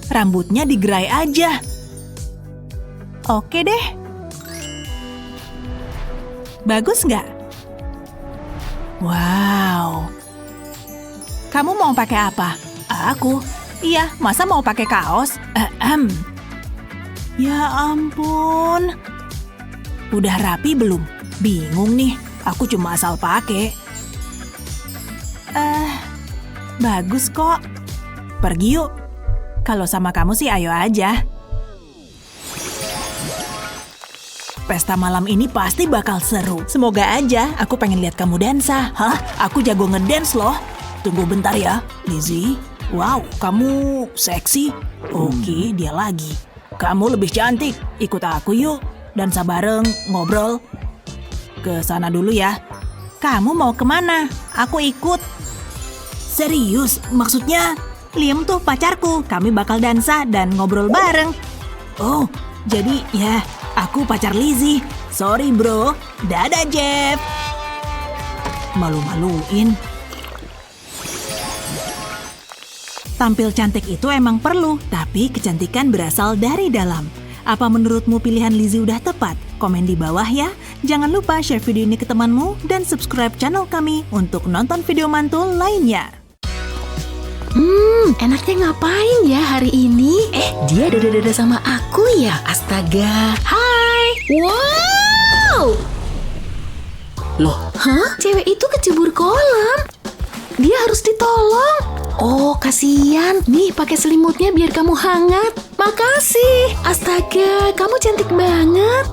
Rambutnya digerai aja. Oke deh. Bagus nggak? Wow. Kamu mau pakai apa? Aku? Iya, masa mau pakai kaos? Ya ampun. Udah rapi belum? Bingung nih, aku cuma asal pakai. Bagus kok. Pergi yuk. Kalau sama kamu sih ayo aja. Pesta malam ini pasti bakal seru. Semoga aja, aku pengen lihat kamu dansa. Hah? Aku jago ngedance loh. Tunggu bentar ya, Lizzie. Wow, kamu seksi. Oke, dia lagi. Kamu lebih cantik. Ikut aku yuk. Dansa bareng, ngobrol. Ke sana dulu ya. Kamu mau kemana? Aku ikut. Serius, maksudnya Liam tuh pacarku. Kami bakal dansa dan ngobrol bareng. Oh, jadi ya, aku pacar Lizzie. Sorry bro. Dadah Jeff. Malu-maluin. Tampil cantik itu emang perlu, tapi kecantikan berasal dari dalam. Apa menurutmu pilihan Lizzie udah tepat? Komen di bawah ya. Jangan lupa share video ini ke temanmu dan subscribe channel kami untuk nonton video mantul lainnya. Enaknya ngapain ya hari ini? Dia dada-dada sama aku ya? Astaga. Hai. Wow. Loh, Hah? Cewek itu kecebur kolam. Dia harus ditolong. Oh, kasihan. Nih, pakai selimutnya biar kamu hangat. Makasih. Astaga, kamu cantik banget.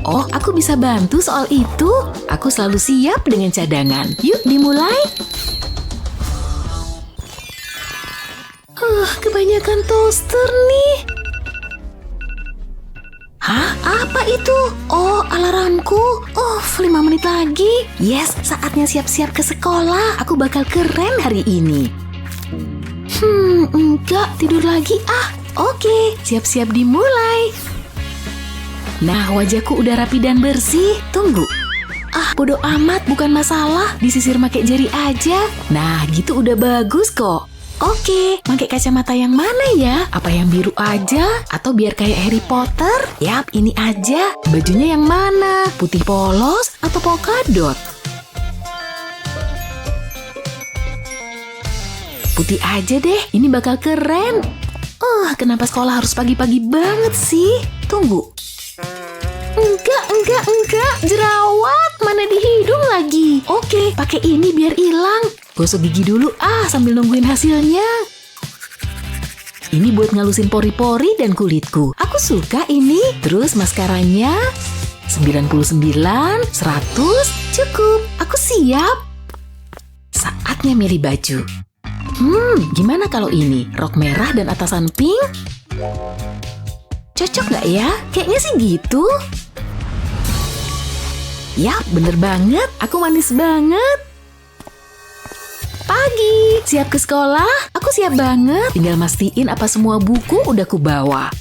Oh, aku bisa bantu soal itu. Aku selalu siap dengan cadangan. Yuk, dimulai. Kebanyakan toaster nih. Hah? Apa itu? Oh, alarmku. 5 menit lagi. Yes, saatnya siap-siap ke sekolah. Aku bakal keren hari ini. Enggak, tidur lagi ah. Oke, siap-siap dimulai. Nah, wajahku udah rapi dan bersih. Tunggu. Bodo amat, bukan masalah. Disisir pakai jari aja. Nah, gitu udah bagus kok. Oke, pakai kacamata yang mana ya? Apa yang biru aja? Atau biar kayak Harry Potter? Yap, ini aja. Bajunya yang mana? Putih polos atau polkadot? Putih aja deh, ini bakal keren. Kenapa sekolah harus pagi-pagi banget sih? Tunggu. Enggak. Jerawat, mana di hidung lagi. Oke, pakai ini biar hilang. Gosok gigi dulu sambil nungguin hasilnya. Ini buat ngalusin pori-pori dan kulitku. Aku suka ini. Terus maskaranya 99, 100, cukup. Aku siap. Saatnya milih baju. Gimana kalau ini? Rok merah dan atasan pink? Cocok nggak ya? Kayaknya sih gitu. Ya, bener banget. Aku manis banget. Pagi, siap ke sekolah? Aku siap banget. Tinggal mastiin apa semua buku udah kubawa.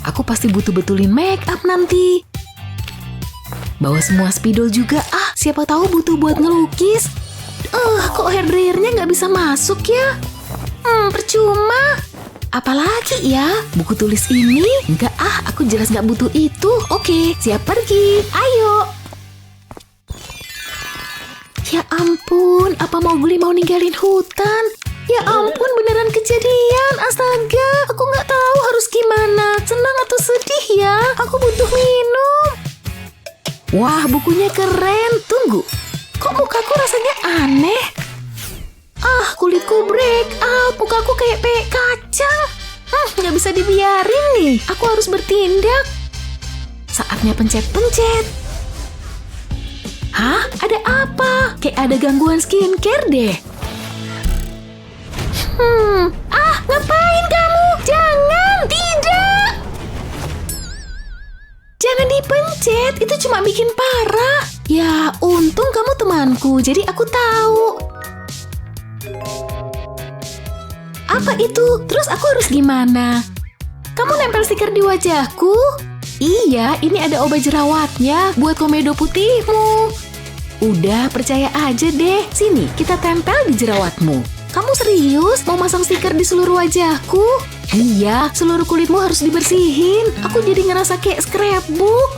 Aku pasti butuh betulin make up nanti. Bawa semua spidol juga. Siapa tahu butuh buat ngelukis. Kok hair dryernya nggak bisa masuk ya? Percuma. Apalagi ya? Buku tulis ini? Enggak aku jelas nggak butuh itu. Oke, siap pergi. Ayo. Ya ampun, apa Mowgli mau ninggalin hutan? Ya ampun, beneran kejadian. Astaga, aku nggak tahu harus gimana. Senang atau sedih ya? Aku butuh minum. Wah, bukunya keren. Tunggu, kok mukaku rasanya aneh? Kulitku break out. Mukaku kayak pek kacang. Nggak bisa dibiarin nih. Aku harus bertindak. Saatnya pencet-pencet. Ada apa? Kayak ada gangguan skincare deh. Ngapain kamu? Jangan, tidak. Jangan dipencet, itu cuma bikin parah. Ya, untung kamu temanku, jadi aku tahu. Apa itu? Terus aku harus gimana? Kamu nempel stiker di wajahku? Iya, ini ada obat jerawatnya buat komedo putihmu. Udah, percaya aja deh. Sini, kita tempel di jerawatmu. Kamu serius mau masang stiker di seluruh wajahku? Iya, seluruh kulitmu harus dibersihin. Aku jadi ngerasa kayak scrapbook.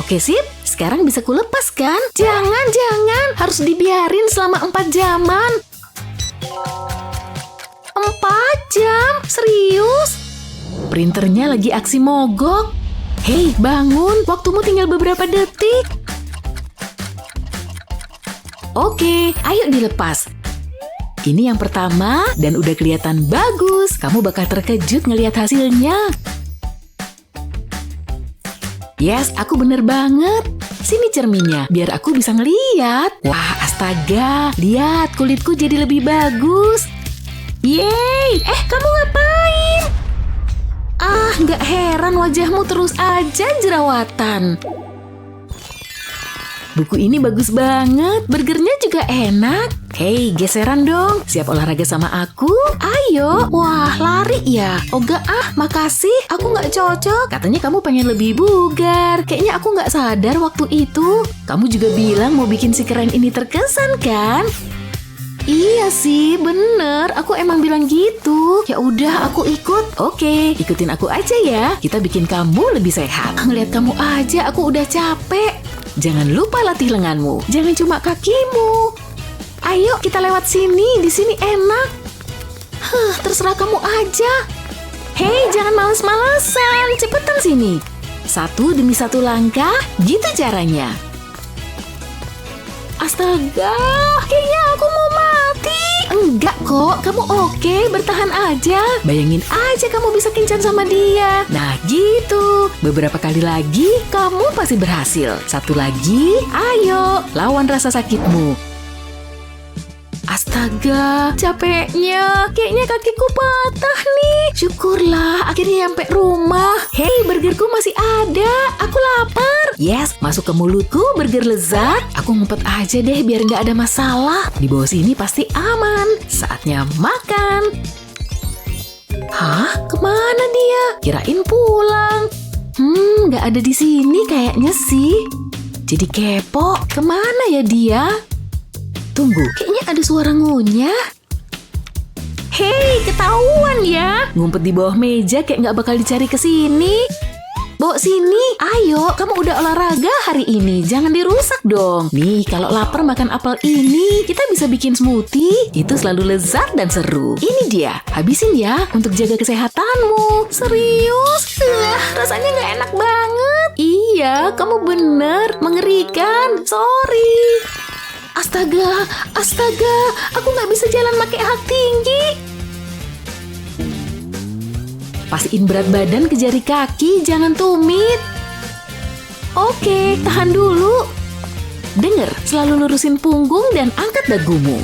Oke, sip. Sekarang bisa kulepas kan? Jangan. Harus dibiarin selama 4 jaman. 4 jam? Serius? Printernya lagi aksi mogok. Hei, bangun. Waktumu tinggal beberapa detik. Oke, ayo dilepas. Ini yang pertama dan udah kelihatan bagus. Kamu bakal terkejut ngelihat hasilnya. Yes, aku bener banget. Sini cerminnya, biar aku bisa ngeliat. Wah, astaga. Lihat, kulitku jadi lebih bagus. Yeay, kamu ngapain? Nggak heran wajahmu terus aja jerawatan. Buku ini bagus banget, burgernya juga enak. Hei, geseran dong. Siap olahraga sama aku? Ayo. Wah, lari ya? Enggak makasih. Aku nggak cocok. Katanya kamu pengen lebih bugar. Kayaknya aku nggak sadar waktu itu. Kamu juga bilang mau bikin si keren ini terkesan kan? Iya sih, bener. Aku emang bilang gitu. Ya udah, aku ikut. Oke, ikutin aku aja ya. Kita bikin kamu lebih sehat. Ngeliat kamu aja, aku udah capek. Jangan lupa latih lenganmu. Jangan cuma kakimu. Ayo, kita lewat sini. Di sini enak. Terserah kamu aja. Hei, jangan males-malesan. Cepetan sini. 1 demi 1 langkah. Gitu caranya. Astaga, kayaknya aku mau mati. Enggak kok, kamu oke, bertahan aja. Bayangin aja kamu bisa kencan sama dia. Nah gitu, beberapa kali lagi kamu pasti berhasil. 1 lagi, ayo, lawan rasa sakitmu. Astaga, capeknya. Kayaknya kakiku patah nih. Syukurlah, akhirnya nyampe rumah. Hei, burgerku masih ada. Aku lapar. Yes, masuk ke mulutku burger lezat. Aku ngumpet aja deh biar nggak ada masalah. Di bawah sini pasti aman. Saatnya makan. Kemana dia? Kirain pulang. Nggak ada di sini kayaknya sih. Jadi kepo, kemana ya dia? Tunggu, kayaknya ada suara ngunyah. Hei, ketahuan ya. Ngumpet di bawah meja kayak nggak bakal dicari ke sini. Bawa sini, ayo. Kamu udah olahraga hari ini, jangan dirusak dong. Nih, kalau lapar makan apel ini, kita bisa bikin smoothie. Itu selalu lezat dan seru. Ini dia, habisin ya untuk jaga kesehatanmu. Serius? Rasanya nggak enak banget. Iya, Iya, kamu benar. Mengerikan. Sorry. Astaga, aku nggak bisa jalan pakai hak tinggi. Pastiin berat badan ke jari kaki, jangan tumit. Oke, tahan dulu. Dengar, selalu lurusin punggung dan angkat dagumu.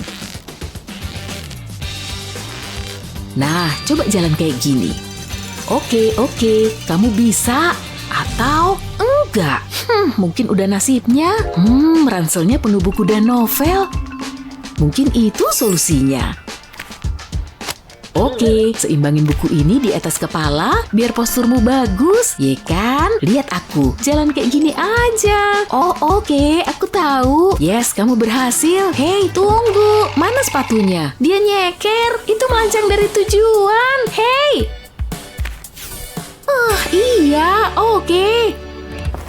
Nah, coba jalan kayak gini. Oke, kamu bisa. Atau enggak. Mungkin udah nasibnya. Ranselnya penuh buku dan novel. Mungkin itu solusinya. Oke, seimbangin buku ini di atas kepala biar posturmu bagus, ya kan? Lihat aku, jalan kayak gini aja. Oh, oke, aku tahu. Yes, kamu berhasil. Hei, tunggu. Mana sepatunya? Dia nyeker. Itu melancang dari tujuan. Hei. Iya, oke.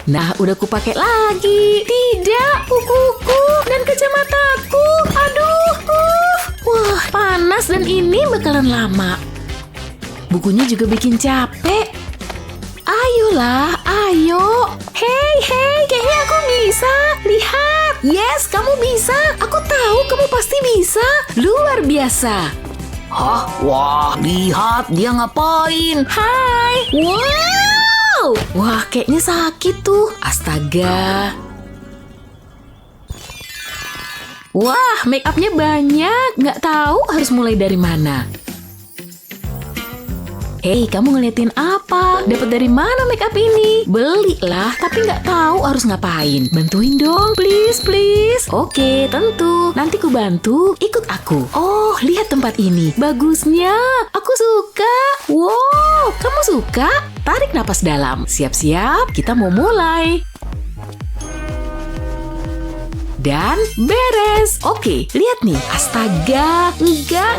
Nah, udah kupakai lagi. Tidak, kukuku dan kacamataku. Aduh, wah, panas dan ini bakalan lama. Bukunya juga bikin capek. Ayolah, ayo. Hei, kayaknya aku bisa. Lihat. Yes, kamu bisa. Aku tahu kamu pasti bisa. Luar biasa. Hah? Wah, lihat dia ngapain. Hai. Wow. Wah, kayaknya sakit tuh. Astaga. Wah, make upnya banyak. Nggak tahu harus mulai dari mana. Hei, kamu ngeliatin apa? Dapat dari mana make up ini? Belilah, tapi nggak tahu harus ngapain. Bantuin dong, please. Oke, tentu. Nanti ku bantu. Ikut aku. Oh, lihat tempat ini. Bagusnya. Aku suka. Wow, kamu suka? Tarik napas dalam. Siap-siap, kita mau mulai. Dan beres. Oke, lihat nih. Astaga,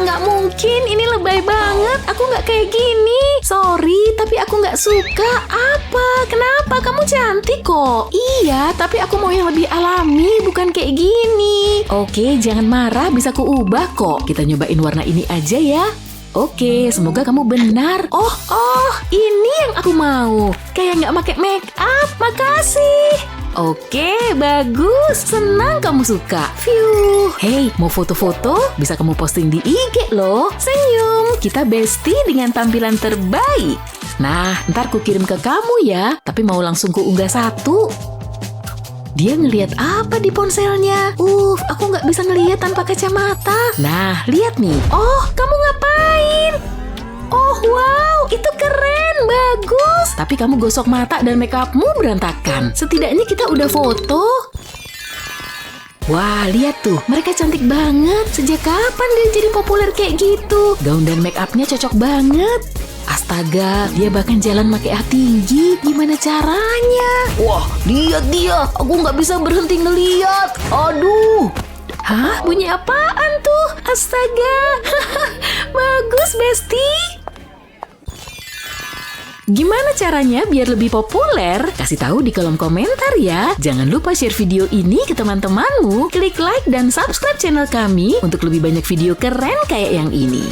nggak mungkin. Ini lebay banget. Aku nggak kayak gini. Sorry, tapi aku nggak suka. Apa? Kenapa? Kamu cantik kok. Iya, tapi aku mau yang lebih alami, bukan kayak gini. Oke, jangan marah. Bisa ku ubah kok. Kita nyobain warna ini aja ya. Oke, semoga kamu benar. Oh, ini yang aku mau. Kayak nggak pakai make up. Makasih. Oke, bagus. Senang kamu suka. Phew. Hey, mau foto-foto? Bisa kamu posting di IG loh. Senyum. Kita bestie dengan tampilan terbaik. Nah, ntar ku kirim ke kamu ya. Tapi mau langsung ku unggah satu. Dia ngelihat apa di ponselnya? Aku nggak bisa ngelihat tanpa kacamata. Nah, lihat nih. Oh, kamu ngapain? Oh, wow, itu keren, bagus. Tapi kamu gosok mata dan makeupmu berantakan. Setidaknya kita udah foto. Wah, lihat tuh, mereka cantik banget. Sejak kapan dia jadi populer kayak gitu? Gaun dan makeupnya cocok banget. Astaga, dia bahkan jalan pakai hak tinggi. Gimana caranya? Wah, lihat dia. Aku nggak bisa berhenti ngeliat. Aduh. Hah? Bunyi apaan tuh? Astaga. Bagus, bestie. Gimana caranya biar lebih populer? Kasih tahu di kolom komentar ya. Jangan lupa share video ini ke teman-temanmu. Klik like dan subscribe channel kami untuk lebih banyak video keren kayak yang ini.